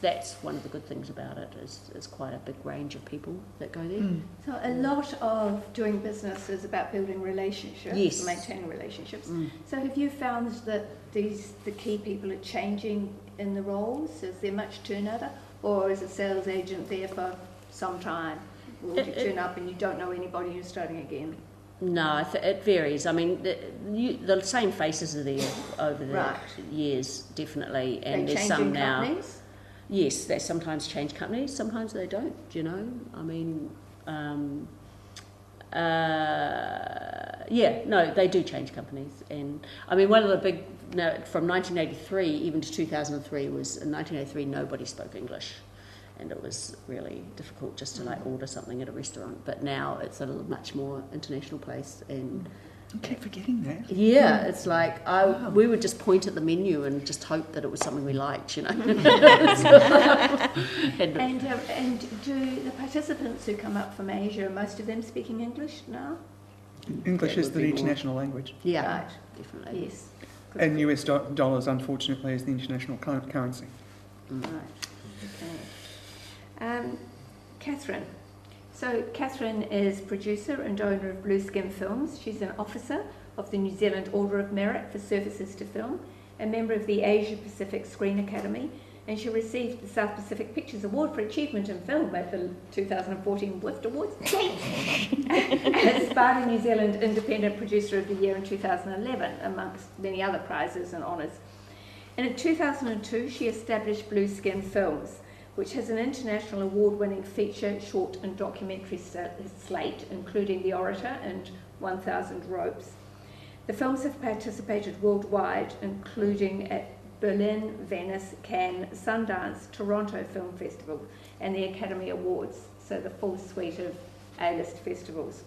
that's one of the good things about it. Is quite a big range of people that go there. So a lot of doing business is about building relationships, Yes. maintaining relationships. So have you found that the key people are changing in the roles? Is there much turnover, or is a sales agent there for some time? Or you turn up and you don't know anybody, you're starting again? No, it varies. I mean, the same faces are there over the years, definitely, and there's some now. Companies? Yes, they sometimes change companies, sometimes they don't. I mean, they do change companies, and I mean, one of the big from 1983 even to 2003 was in 1983 nobody spoke English. And it was really difficult just to order something at a restaurant. But now it's a much more international place, and I keep forgetting that. yeah, it's like we would just point at the menu and just hope that it was something we liked, And do the participants who come up from Asia, most of them speaking English now? English That is would the be international language. Yeah, Right. definitely. Yes. And US dollars, unfortunately, is the international currency. Right. Okay. Catherine. So Catherine is producer and owner of Blue Skin Films. She's an officer of the New Zealand Order of Merit for Services to Film, a member of the Asia Pacific Screen Academy, and she received the South Pacific Pictures Award for Achievement in Film at the 2014 WIFT Awards. As Sparta New Zealand Independent Producer of the Year in 2011, amongst many other prizes and honours. And in 2002, she established Blue Skin Films, which has an international award-winning feature, short and documentary slate, including The Orator and 1000 Ropes. The films have participated worldwide, including at Berlin, Venice, Cannes, Sundance, Toronto Film Festival, and the Academy Awards, so the full suite of A-list festivals.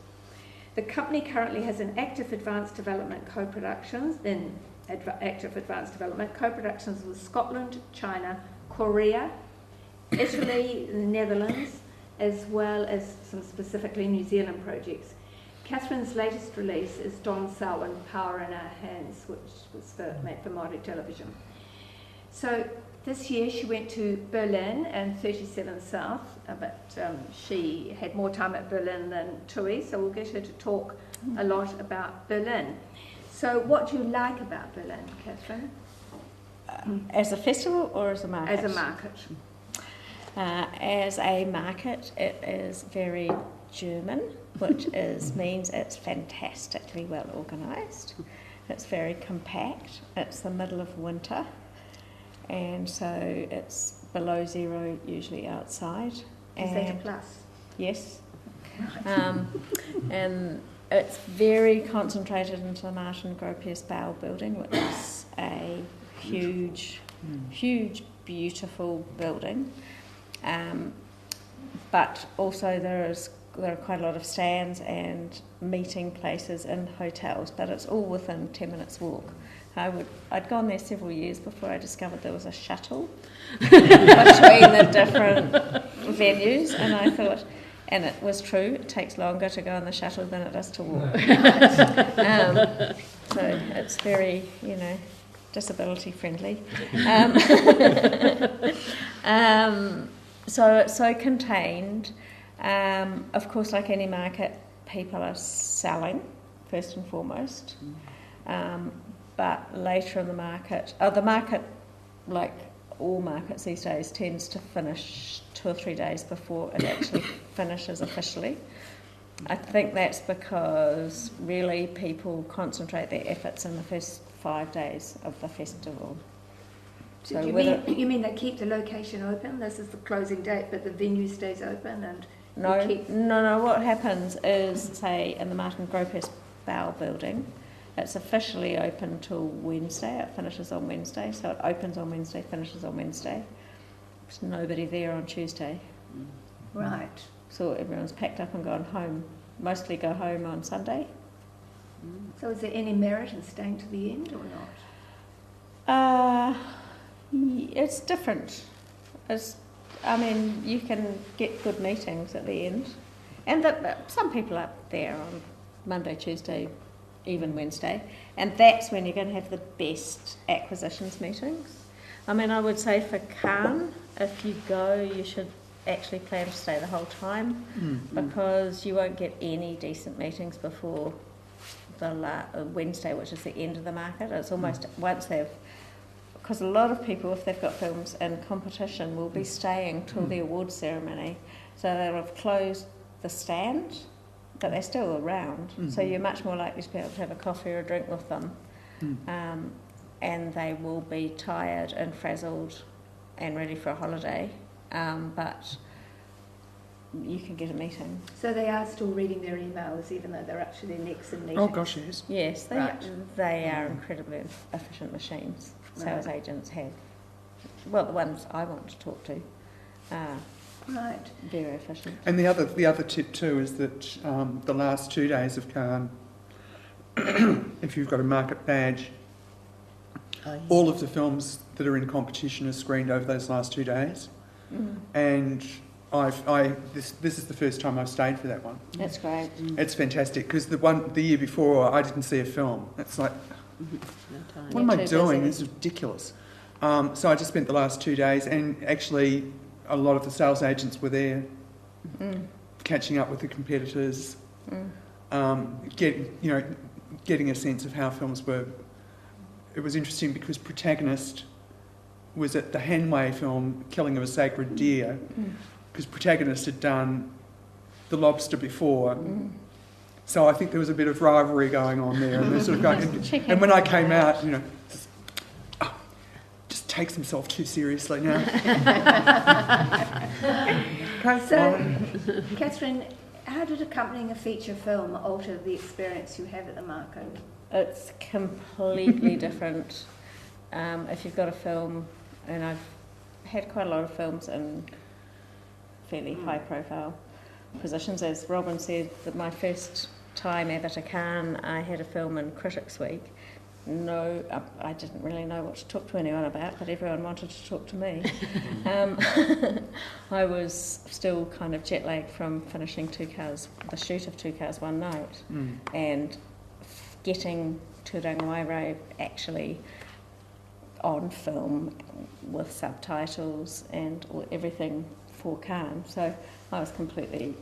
The company currently has an active advanced development co-productions with Scotland, China, Korea, Italy, the Netherlands, as well as some specifically New Zealand projects. Catherine's latest release is Don Selwyn, Power in Our Hands, which was made for Māori television. So this year she went to Berlin and 37 South, but she had more time at Berlin than Tui, so we'll get her to talk a lot about Berlin. So what do you like about Berlin, Catherine? As a festival or as a market? As a market. As a market, it is very German, which means it's fantastically well organised. It's very compact. It's the middle of winter, and so it's below zero usually outside. Is that a plus? Yes. And it's very concentrated into the Martin Gropius Bauer building, which is a huge, beautiful building. But also there are quite a lot of stands and meeting places in hotels, but it's all within 10 minutes walk. I'd gone there several years before I discovered there was a shuttle between the different venues, and I thought, and it was true, it takes longer to go on the shuttle than it does to walk. So it's very, disability friendly. So it's so contained. Of course, like any market, people are selling first and foremost. But later in the market, like all markets these days, tends to finish 2 or 3 days before it actually finishes officially. I think that's because really people concentrate their efforts in the first 5 days of the festival. So you mean they keep the location open? This is the closing date, but the venue stays open and No. What happens is, say, in the Martin Gropes Bow building, it's officially open till Wednesday. It finishes on Wednesday, so it opens on Wednesday, finishes on Wednesday. There's nobody there on Tuesday. Right. So everyone's packed up and gone home. Mostly go home on Sunday. So is there any merit in staying to the end or not? It's different. You can get good meetings at the end. And some people are there on Monday, Tuesday, even Wednesday. And that's when you're going to have the best acquisitions meetings. I would say for Cannes, if you go, you should actually plan to stay the whole time because you won't get any decent meetings before the Wednesday, which is the end of the market. It's almost because a lot of people, if they've got films in competition, will be staying till the awards ceremony. So they'll have closed the stand, but they're still around. So you're much more likely to be able to have a coffee or a drink with them. And they will be tired and frazzled and ready for a holiday. But you can get a meeting. So they are still reading their emails even though they're up to their necks in meetings? Oh gosh, yes. Yes, they are incredibly efficient machines. Sales agents have. Well, the ones I want to talk to are very efficient. And the other tip too is that the last 2 days of Cannes, if you've got a market badge, all of the films that are in competition are screened over those last 2 days. And this is the first time I've stayed for that one. That's great. It's fantastic because the year before I didn't see a film. It's like, what am I doing? This is ridiculous. So I just spent the last 2 days, and actually a lot of the sales agents were there, catching up with the competitors, getting a sense of how films were. It was interesting because Protagonist was at the Hanway film Killing of a Sacred Deer, because Protagonist had done The Lobster before. So I think there was a bit of rivalry going on there, and they're sort of going. And when I came out, just takes himself too seriously now. So, Catherine, how did accompanying a feature film alter the experience you have at the market? It's completely different. If you've got a film, and I've had quite a lot of films in fairly high-profile positions. As Robin said, that my first time ever to Cannes, I had a film in Critics Week. I didn't really know what to talk to anyone about, but everyone wanted to talk to me. I was still kind of jet lagged from finishing the shoot of Two Cars One Night, and getting Te Rangiwairau actually on film with subtitles and everything for Cannes. So I was completely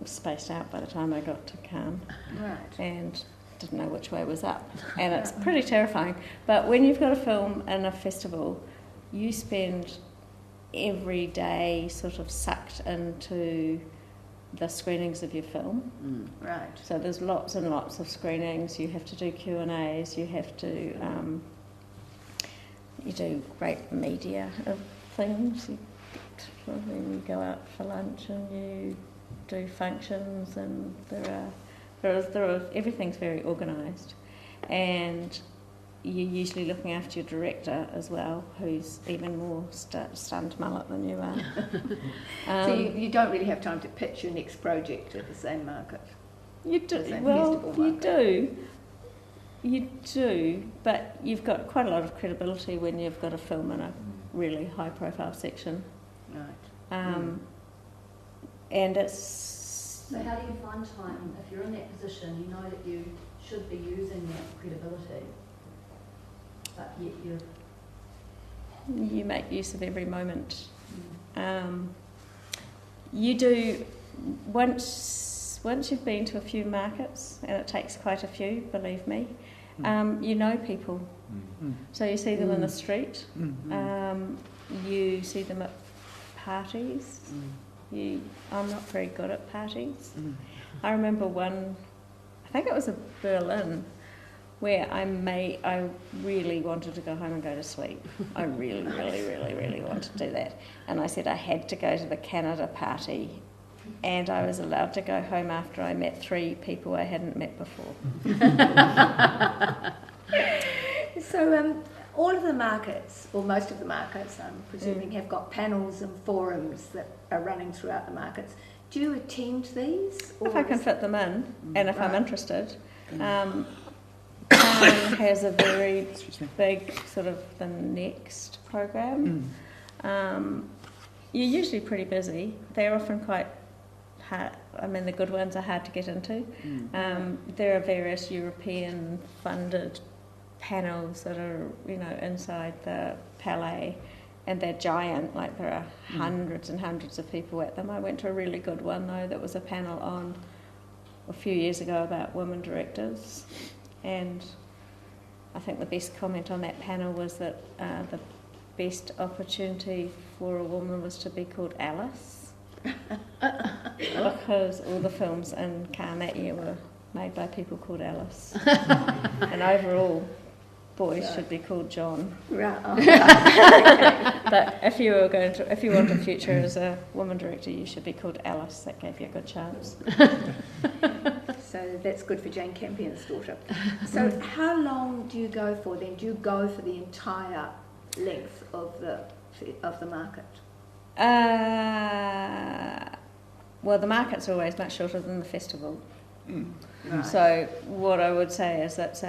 spaced out by the time I got to Cannes. Right. And didn't know which way was up. And it's pretty terrifying. But when you've got a film in a festival, you spend every day sort of sucked into the screenings of your film. Right. So there's lots and lots of screenings. You have to do Q&As. You have to you do great media of things. You go out for lunch and you do functions, and there are everything's very organised, and you're usually looking after your director as well, who's even more stunned mullet than you are. So you don't really have time to pitch your next project at the same market? You do. Well, you do, but you've got quite a lot of credibility when you've got a film in a really high-profile section. Right. And it's... So how do you find time? If you're in that position, you know that you should be using that credibility, but yet you make use of every moment. You do once you've been to a few markets, and it takes quite a few, believe me, you know people. So you see them in the street, you see them at parties. I'm not very good at parties. I remember one, I think it was in Berlin, where I really wanted to go home and go to sleep. I really wanted to do that. And I said I had to go to the Canada party, and I was allowed to go home after I met 3 people I hadn't met before. So all of the markets, or most of the markets, I'm presuming, have got panels and forums that are running throughout the markets. Do you attend these? If I can fit them in, and if I'm interested. Town has a very big sort of the next program. You're usually pretty busy. They're often quite hard. I mean, the good ones are hard to get into. There are various European funded panels that are, inside the Palais, and they're giant. Like, there are hundreds and hundreds of people at them. I went to a really good one though. That was a panel on a few years ago about women directors. And I think the best comment on that panel was that the best opportunity for a woman was to be called Alice, because all the films in Cannes that year were made by people called Alice. And overall, boys should be called John. Right. But if you want a future as a woman director, you should be called Alice. That gave you a good chance. So that's good for Jane Campion's daughter. So how long do you go for then? Do you go for the entire length of the market? Well, the markets are always much shorter than the festival. Right. So what I would say is that,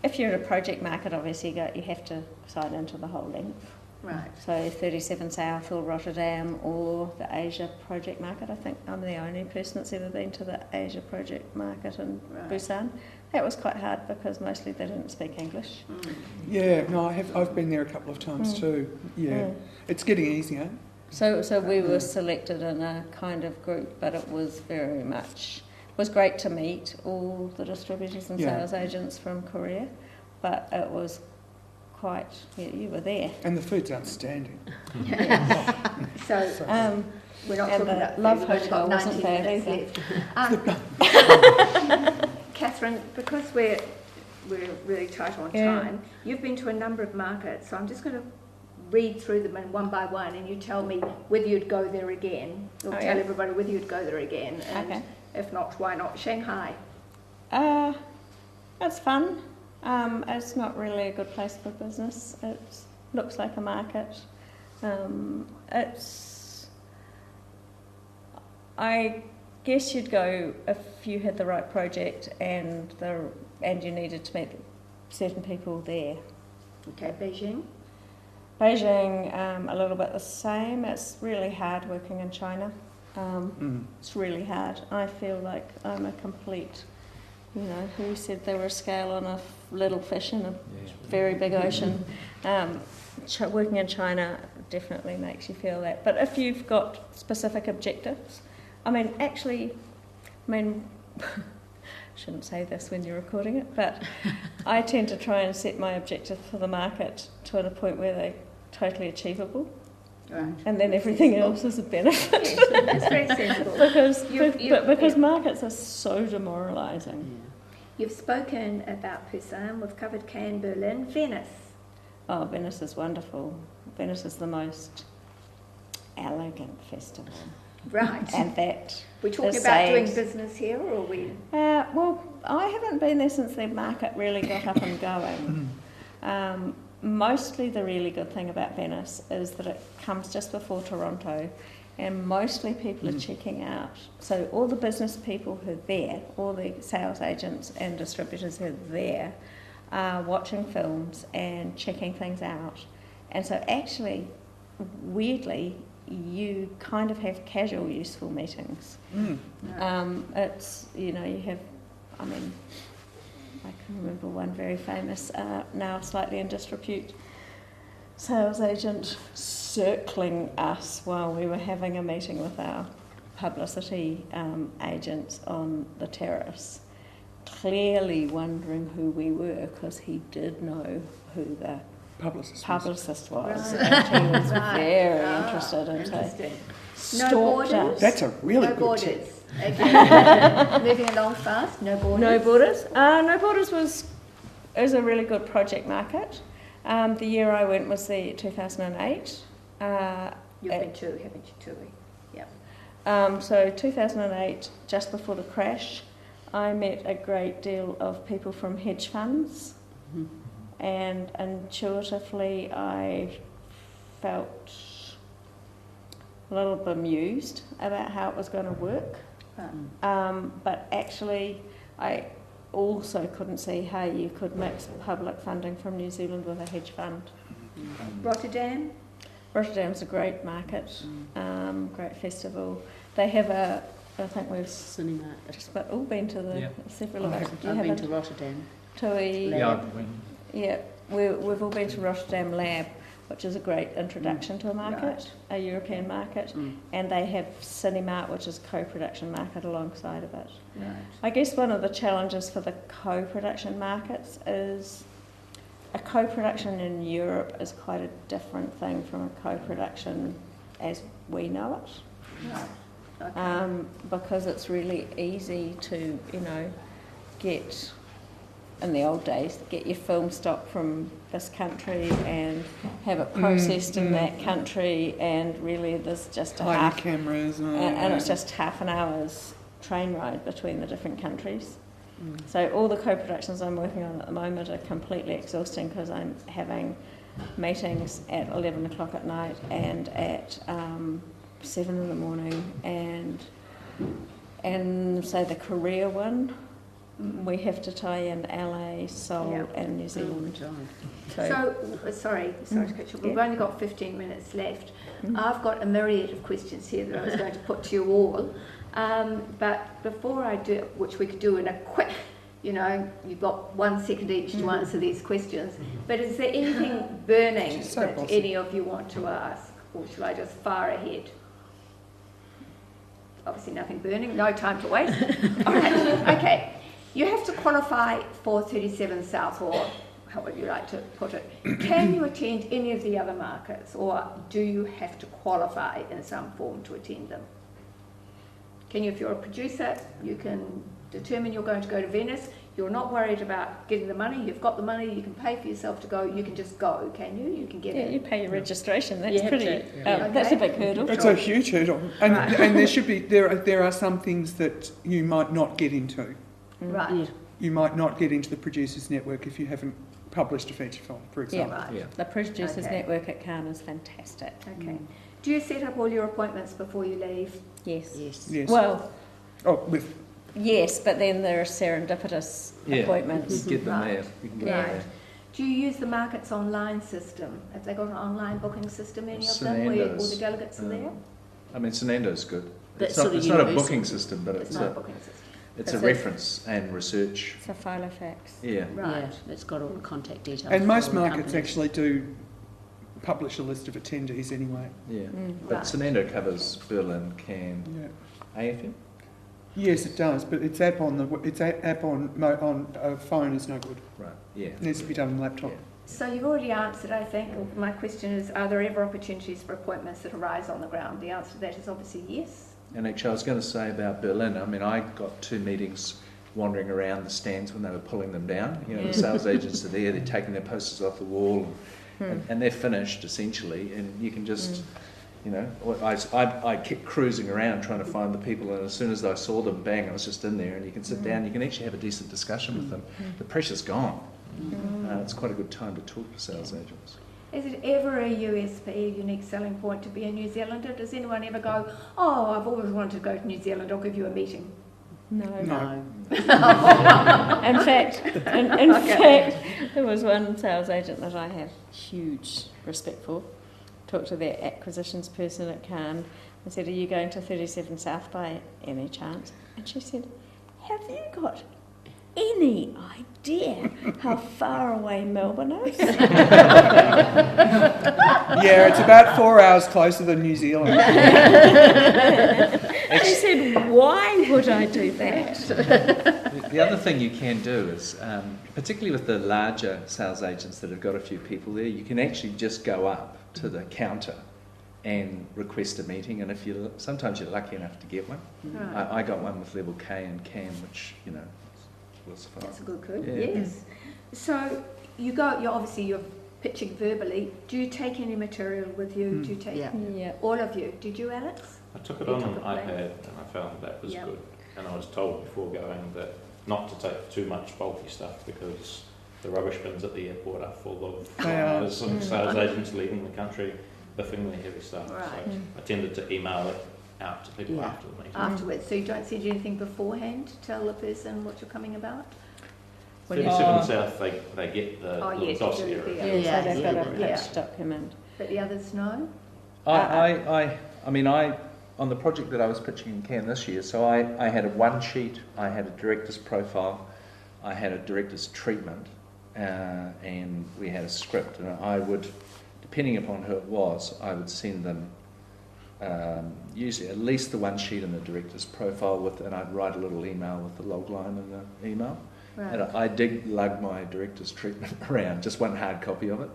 if you're in a project market, obviously you have to sign into the whole length. Right. So 37 South or Rotterdam or the Asia project market. I think I'm the only person that's ever been to the Asia project market in Busan. That was quite hard because mostly they didn't speak English. Yeah, no, I've been there a couple of times too. Yeah, it's getting easier. So we were selected in a kind of group, but it was was great to meet all the distributors and sales agents from Korea, but it was quite, you were there. And the food's outstanding. So we're not talking about Love food, we've got Hotel wasn't 19 bad minutes left. Catherine, because we're really tight on time, you've been to a number of markets, so I'm just going to read through them one by one, and you tell me whether you'd go there again, or tell everybody whether you'd go there again, and if not, why not? Shanghai. It's fun. It's not really a good place for business. It looks like a market. I guess you'd go if you had the right project and you needed to meet certain people there. Okay, Beijing. Beijing, a little bit the same. It's really hard working in China. It's really hard. I feel like I'm a complete, who said there were a scale on a little fish in a very big ocean. Working in China definitely makes you feel that. But if you've got specific objectives, shouldn't say this when you're recording it, but I tend to try and set my objective for the market to a point where they're totally achievable. Right. And then everything else is a benefit. Yes, that's very sensible. because markets are so demoralising. Yeah. You've spoken about Busan, we've covered Cannes, Berlin, Venice. Oh, Venice is wonderful. Venice is the most elegant festival. Right. And that we're talking about doing business here, or are we? Well, I haven't been there since the market really got up and going. Mostly the really good thing about Venice is that it comes just before Toronto, and mostly people are checking out. So all the business people who are there, all the sales agents and distributors who are there, are watching films and checking things out. And so actually, weirdly, you kind of have casual, useful meetings. It's, you have, I can remember one very famous, now slightly in disrepute, sales agent circling us while we were having a meeting with our publicity agents on the terrace, clearly wondering who we were, because he did know who the publicist was. Right. And he was Right. very interested in Interesting. No stalked borders? us. That's a really No good tip. borders. Okay. Moving along fast. No borders. No Borders. No Borders was a really good project market. The year I went was the 2008. You've been to, haven't you, Tui? So 2008, just before the crash, I met a great deal of people from hedge funds, and intuitively I felt a little bemused about how it was going to work. But actually, I also couldn't see how you could mix public funding from New Zealand with a hedge fund. Rotterdam? Rotterdam's a great market, great festival. They have I think we've Cinema. but all been to the several of us. You I've been haven't? to Rotterdam. Tui, Yeah, yeah, we've all been to Rotterdam Lab, which is a great introduction to a market, a European market, and they have Cinemart, which is a co-production market alongside of it. Right. I guess one of the challenges for the co-production markets is a co-production in Europe is quite a different thing from a co-production as we know it. Right. Okay. Because it's really easy to, get, in the old days, get your film stock from this country and have it processed in that country, and really there's just a Hiding cameras and it's just half an hour's train ride between the different countries. So all the co-productions I'm working on at the moment are completely exhausting, because I'm having meetings at 11 o'clock at night and at 7 in the morning, and say the Korea one, we have to tie in LA, Seoul and New Zealand. So, sorry to cut you. We've only got 15 minutes left. I've got a myriad of questions here that I was going to put to you all. But before I do, which we could do in a quick, you've got 1 second each to answer these questions. But is there anything burning that any of you want to ask? Or shall I just fire ahead? Obviously nothing burning, no time to waste. All right, okay. You have to qualify for 37 South, or however you like to put it. Can you attend any of the other markets, or do you have to qualify in some form to attend them? Can you, if you're a producer, you can determine you're going to go to Venice, you're not worried about getting the money, you've got the money, you can pay for yourself to go, you can just go, can you? You can get in. You pay your registration, that's You pretty, have to, that's a big hurdle. It's a huge hurdle, and there should be there are some things that you might not get into. Right. Yeah. You might not get into the Producers Network if you haven't published a feature film, for example. Right. Yeah. The Producers Okay. Network at Cannes is fantastic. Okay. Do you set up all your appointments before you leave? Yes. Yes. Well, With yes, but then there are serendipitous appointments. Get them there. Right. You can get them Right. there. Do you use the market's online system? Have they got an online booking system, any of St them, where all Andrews, the delegates are there? I mean, St Andrews good. That's It's sort not of a universal. booking system, but It's it's not a a booking system. it's a It's a- reference and research. It's a Filofax. Yeah. Right. Yeah, it's got all the contact details. and for most all the markets companies. actually do publish a list of attendees anyway. Yeah. Mm. But Right. St Andrews covers Berlin, Cannes, Yeah. AFM. Yes, it does, but its app on a phone is no good. Right. Yeah. It needs to be done on a laptop. Yeah. So you've already answered, I think. My question is, are there ever opportunities for appointments that arise on the ground? The answer to that is obviously yes. And actually, I was going to say about Berlin. I mean, I got 2 meetings wandering around the stands when they were pulling them down. The sales agents are there; they're taking their posters off the wall, and they're finished essentially. And you can just, I kept cruising around trying to find the people, and as soon as I saw them, bang, I was just in there, and you can sit down. You can actually have a decent discussion with them. The pressure's gone. It's quite a good time to talk to sales agents. Is it ever a USP, a unique selling point, to be a New Zealander? Does anyone ever go, oh, I've always wanted to go to New Zealand, I'll give you a meeting? No. No. In fact, fact, there was one sales agent that I have huge respect for. Talked to their acquisitions person at Cannes and said, are you going to 37 South by any chance? And she said, have you got any idea how far away Melbourne is? Yeah, it's about 4 hours closer than New Zealand. She said, why would I do that? The other thing you can do is, particularly with the larger sales agents that have got a few people there, you can actually just go up to the counter and request a meeting, and sometimes you're lucky enough to get one. Right. I got one with level K and CAM, which was fine. That's a good clue. Yeah. Yes. So you're pitching verbally. Do you take any material with you? Do you take Yeah. all of you? Did you, Alex? I took it You on took an a plan. iPad and I found that was Yeah. good. And I was told before going that not to take too much bulky stuff because the rubbish bins at the airport are full of They are. flyers and sales agents leaving the country, biffing the heavy stuff. Right. So I tended to email it out to people Yeah. after the meeting. Afterwards. So you don't send anything beforehand to tell the person what you're coming about? 37 South, they get the Oh, little yes, dossier. you do, of yeah. it. So they've got a Yeah. pitch document. But the others no? I on the project that I was pitching in Cairn this year, so I had a one sheet, I had a director's profile, I had a director's treatment, and we had a script, and I would, depending upon who it was, I would send them usually at least the one sheet and the director's profile and I'd write a little email with the log line in the email. Right. And I did lug my director's treatment around, just one hard copy of it,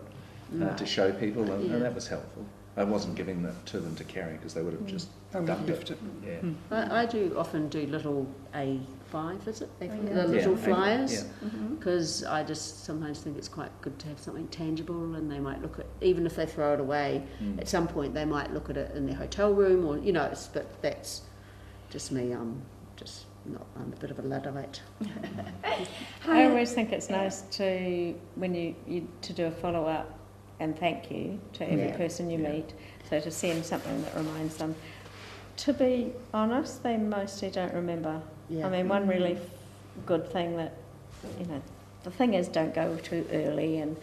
to show people, and that was helpful. I wasn't giving that to them to carry because they would have just I would have dumped biffed it. it. Yeah. I do often do little A5, is it? yeah. The little Yeah. flyers. Yeah. Mm-hmm. Because I just sometimes think it's quite good to have something tangible, and they might look at, even if they throw it away, at some point they might look at it in their hotel room, or but that's just me. I'm a bit of a Luddite. I always think it's nice to, when you to do a follow-up and thank you to every Yeah. person you meet, so to send something that reminds them. To be honest, they mostly don't remember. Yeah. I mean, one really good thing that, the thing is, don't go too early, and,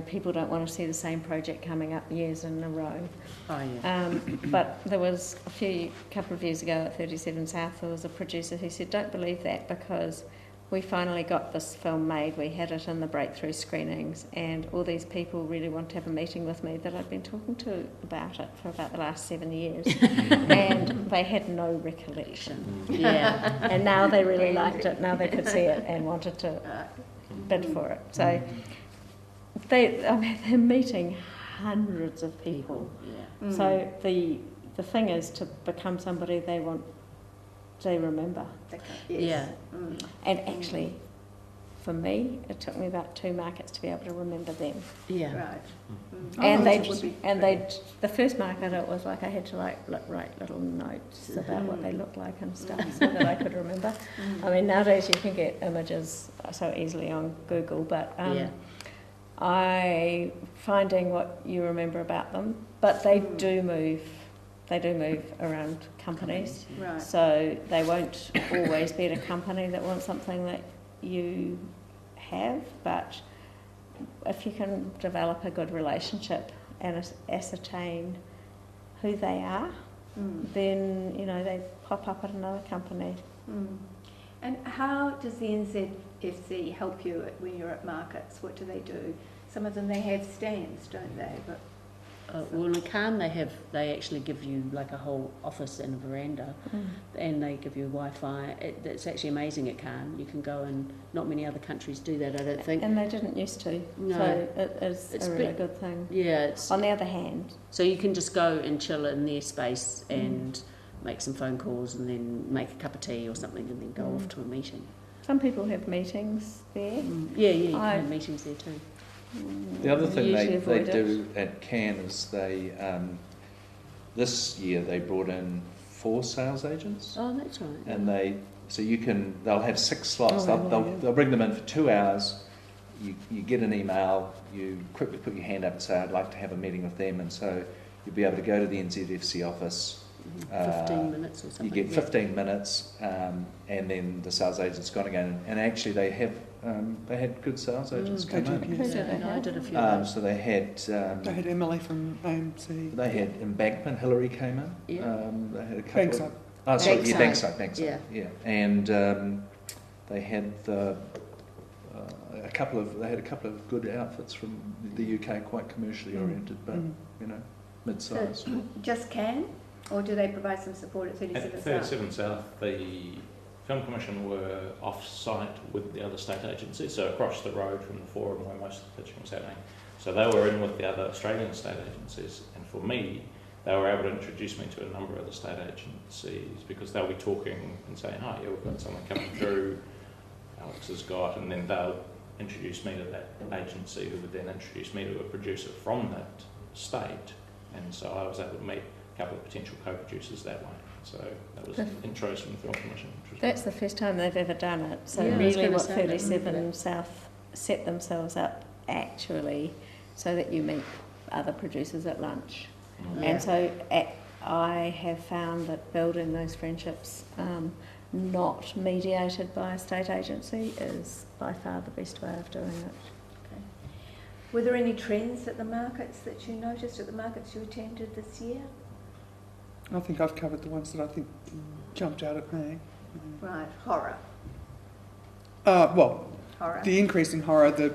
people don't want to see the same project coming up years in a row. Oh yeah. But there was a couple of years ago at 37 South, there was a producer who said, don't believe that, because we finally got this film made, we had it in the breakthrough screenings, and all these people really want to have a meeting with me that I've been talking to about it for about the last 7 years, and they had no recollection. Yeah. And now they really liked it, now they could see it and wanted to bid for it. So they're meeting hundreds of people. Yeah. So the thing is to become somebody they remember. Yes. Yeah. Mm. And actually, for me, it took me about 2 markets to be able to remember them. Yeah. Right. Mm. And the first market, it was like I had to write little notes about what they looked like and stuff so that I could remember. I mean, nowadays you can get images so easily on Google, but I finding what you remember about them, but they do move. They do move around companies, Right. so they won't always be at a company that wants something that you have, but if you can develop a good relationship and ascertain who they are, then, they pop up at another company. Mm. And how does the NZFC help you when you're at markets? What do they do? Some of them, they have stands, don't they? But Well, in Cairn they actually give you like a whole office and a veranda, and they give you Wi-Fi. It's actually amazing at Cairn. You can go, and not many other countries do that, I don't think. And they didn't used to, No. so it's It's a a really bit- good thing. Yeah, it's On the other hand, so you can just go and chill in their space and make some phone calls, and then make a cup of tea or something, and then go off to a meeting. some people have meetings there. Yeah, you can I- have meetings there too. The other thing Usually they avoid it. do at Cairn is this year they brought in 4 sales agents, Oh, that's right. and they'll have 6 slots. Oh, They'll bring them in for 2 hours. You get an email, you quickly put your hand up and say, I'd like to have a meeting with them, and so you'll be able to go to the NZFC office. 15 minutes or You something. get 15 minutes, and then the sales agent's gone again. And actually, they had good sales agents come They in. did, Who yes. did they I have? did a few of those. So they had They had Emily from AMC. they had Embankment. Hillary came in. Yeah. They had a couple. Bankside. Oh, sorry, Bankside. Bankside. Yeah. Yeah, and they had the They had a couple of good outfits from the UK, quite commercially oriented, but mid-sized. So just Can, or do they provide some support at 37 At South? 37 South, the Film Commission were off-site with the other state agencies, so across the road from the forum where most of the pitching was happening. So they were in with the other Australian state agencies, and for me, they were able to introduce me to a number of the state agencies because they'll be talking and saying, oh yeah, we've got someone coming through, Alex has got, and then they'll introduce me to that agency who would then introduce me to a producer from that state, and so I was able to meet a couple of potential co-producers that way. So that was intros from the Film Commission. That's the first time they've ever done it. So Yeah, I was really gonna what say that, 37 South set themselves up actually so that you meet other producers at lunch. And so I have found that building those friendships not mediated by a state agency is by far the best way of doing it. Okay. Were there any trends at the markets that you noticed at the markets you attended this year? I think I've covered the ones that I think jumped out at me. Right, horror. Well, Horror. the increase in horror, the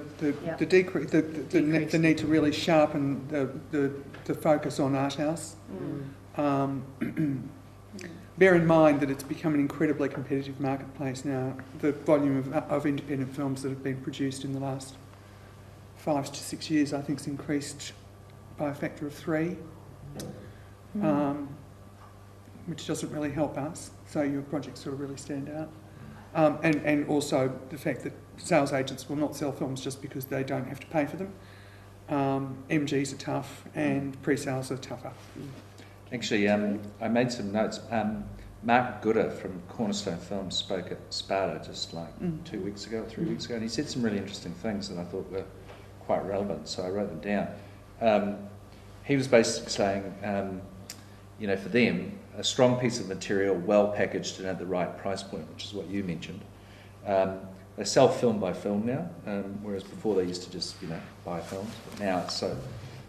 decrease, the need to really sharpen the focus on art house. Bear in mind that it's become an incredibly competitive marketplace now. The volume of independent films that have been produced in the last 5 to 6 years, I think, has increased by a factor of 3, which doesn't really help us. So your projects sort of really stand out. And also the fact that sales agents will not sell films just because they don't have to pay for them. MGs are tough and pre-sales are tougher. Actually, I made some notes. Mark Gooder from Cornerstone Films spoke at Sparta just like 2 weeks ago, 3 weeks ago, and he said some really interesting things that I thought were quite relevant, so I wrote them down. He was basically saying, for them, a strong piece of material, well packaged and at the right price point, which is what you mentioned. They sell film by film now, whereas before they used to just, buy films. But now it's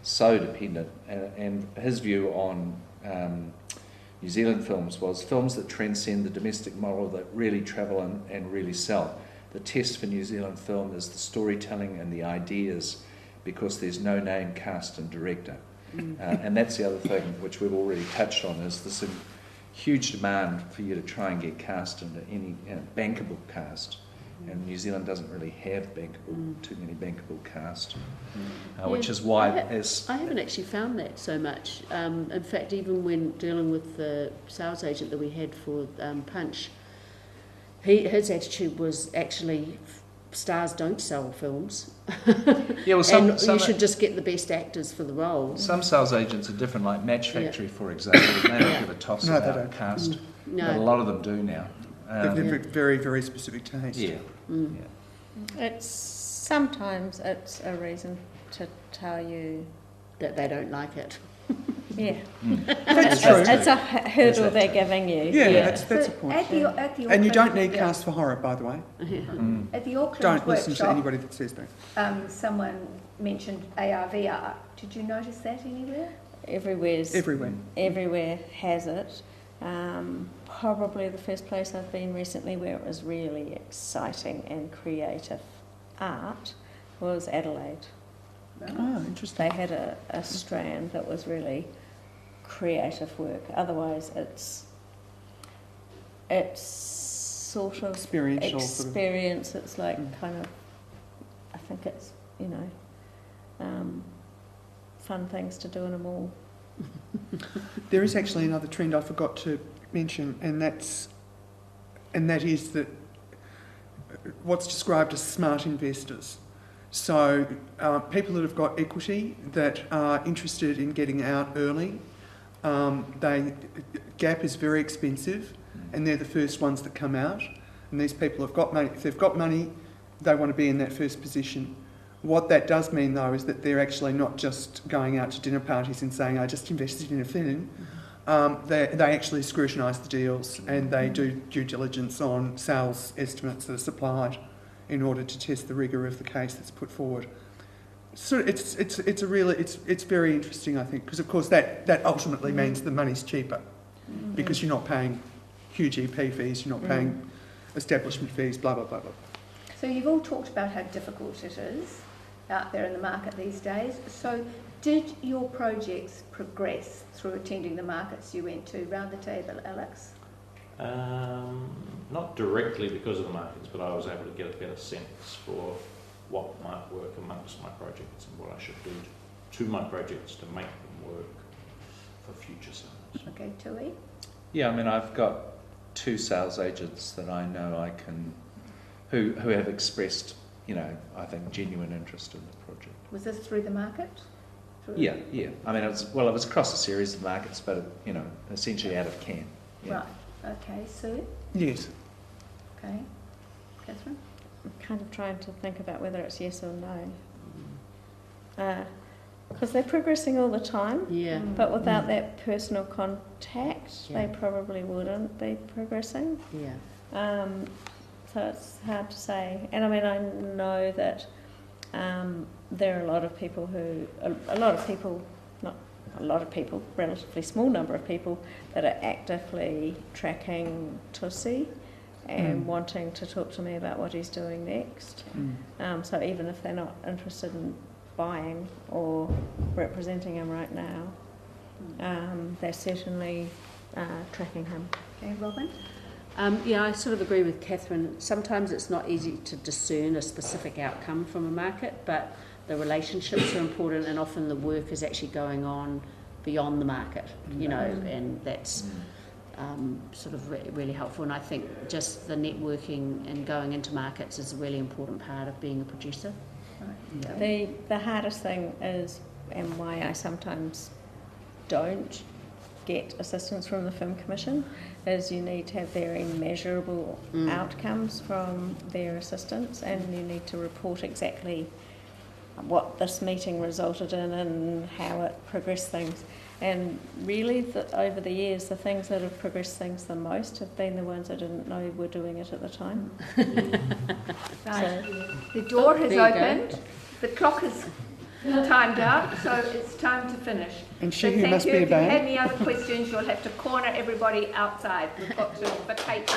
so dependent. And his view on New Zealand films was films that transcend the domestic model, that really travel and really sell. The test for New Zealand film is the storytelling and the ideas, because there's no name, cast and director. And that's the other thing which we've already touched on, is this huge demand for you to try and get cast into any bankable cast. And New Zealand doesn't really have too many bankable cast, which is why... I haven't actually found that so much. In fact, even when dealing with the sales agent that we had for Punch, his attitude was actually... stars don't sell films. Yeah, well, and you should just get the best actors for the role. Some sales agents are different, like Match Factory, for example. They don't give a toss about cast. No. But a lot of them do now. They've very, very specific taste. Yeah. Sometimes it's a reason to tell you that they don't like it. Yeah. That's true. It's a hurdle they're giving you. Yeah. That's a point. At the And you don't need cast for horror, by the way. At the Auckland Don't listen workshop, to anybody that says that. someone mentioned AR/VR. Did you notice that anywhere? Everywhere has it. Probably the first place I've been recently where it was really exciting and creative art was Adelaide. Oh, interesting. They had a strand that was really creative work. Otherwise, it's sort of experiential. Experience. It's like kind of, I think it's fun things to do in a mall. There is actually another trend I forgot to mention, and that is that what's described as smart investors. So people that have got equity that are interested in getting out early, gap is very expensive, and they're the first ones that come out. And these people have got money. If they've got money, they want to be in that first position. What that does mean, though, is that they're actually not just going out to dinner parties and saying, I just invested in a film. They actually scrutinise the deals, and they do due diligence on sales estimates that are supplied in order to test the rigour of the case that's put forward. So it's very interesting, I think, because of course that ultimately means the money's cheaper, because you're not paying huge EP fees, you're not paying establishment fees, blah blah blah blah. So you've all talked about how difficult it is out there in the market these days. So did your projects progress through attending the markets you went to? Round the table, Alex. Not directly because of the markets, but I was able to get a better sense for what might work amongst my projects and what I should do to my projects to make them work for future sales. Okay, Tui. Yeah, I mean, I've got 2 sales agents that I know I can, who have expressed, you know, I think genuine interest in the project. Was this through the market? Yeah. I mean, it was across a series of markets, but, you know, essentially out of Cairn. Yeah. Right. Okay, Sue. Yes. Okay. Catherine? I'm kind of trying to think about whether it's yes or no. Because they're progressing all the time, Yeah. but without that personal contact, Yeah. they probably wouldn't be progressing. Yeah. So it's hard to say. And I mean, I know that there are a lot of people, relatively small number of people, that are actively tracking Tusi and wanting to talk to me about what he's doing next. So even if they're not interested in buying or representing him right now, they're certainly tracking him. Okay, Robin? Yeah, I sort of agree with Catherine. Sometimes it's not easy to discern a specific outcome from a market, but the relationships are important, and often the work is actually going on beyond the market, you know, and that's sort of really helpful. And I think just the networking and going into markets is a really important part of being a producer. Right. The hardest thing is, and why I sometimes don't get assistance from the Film Commission, is you need to have very measurable outcomes from their assistants, and you need to report exactly what this meeting resulted in and how it progressed things. And really, over the years, the things that have progressed things the most have been the ones I didn't know were doing it at the time. Right. The door has There you opened. The clock is timed out, so it's time to finish. And So she who thank must you. be If you have obeyed. any other questions, you'll have to corner everybody outside. We've got to vacate the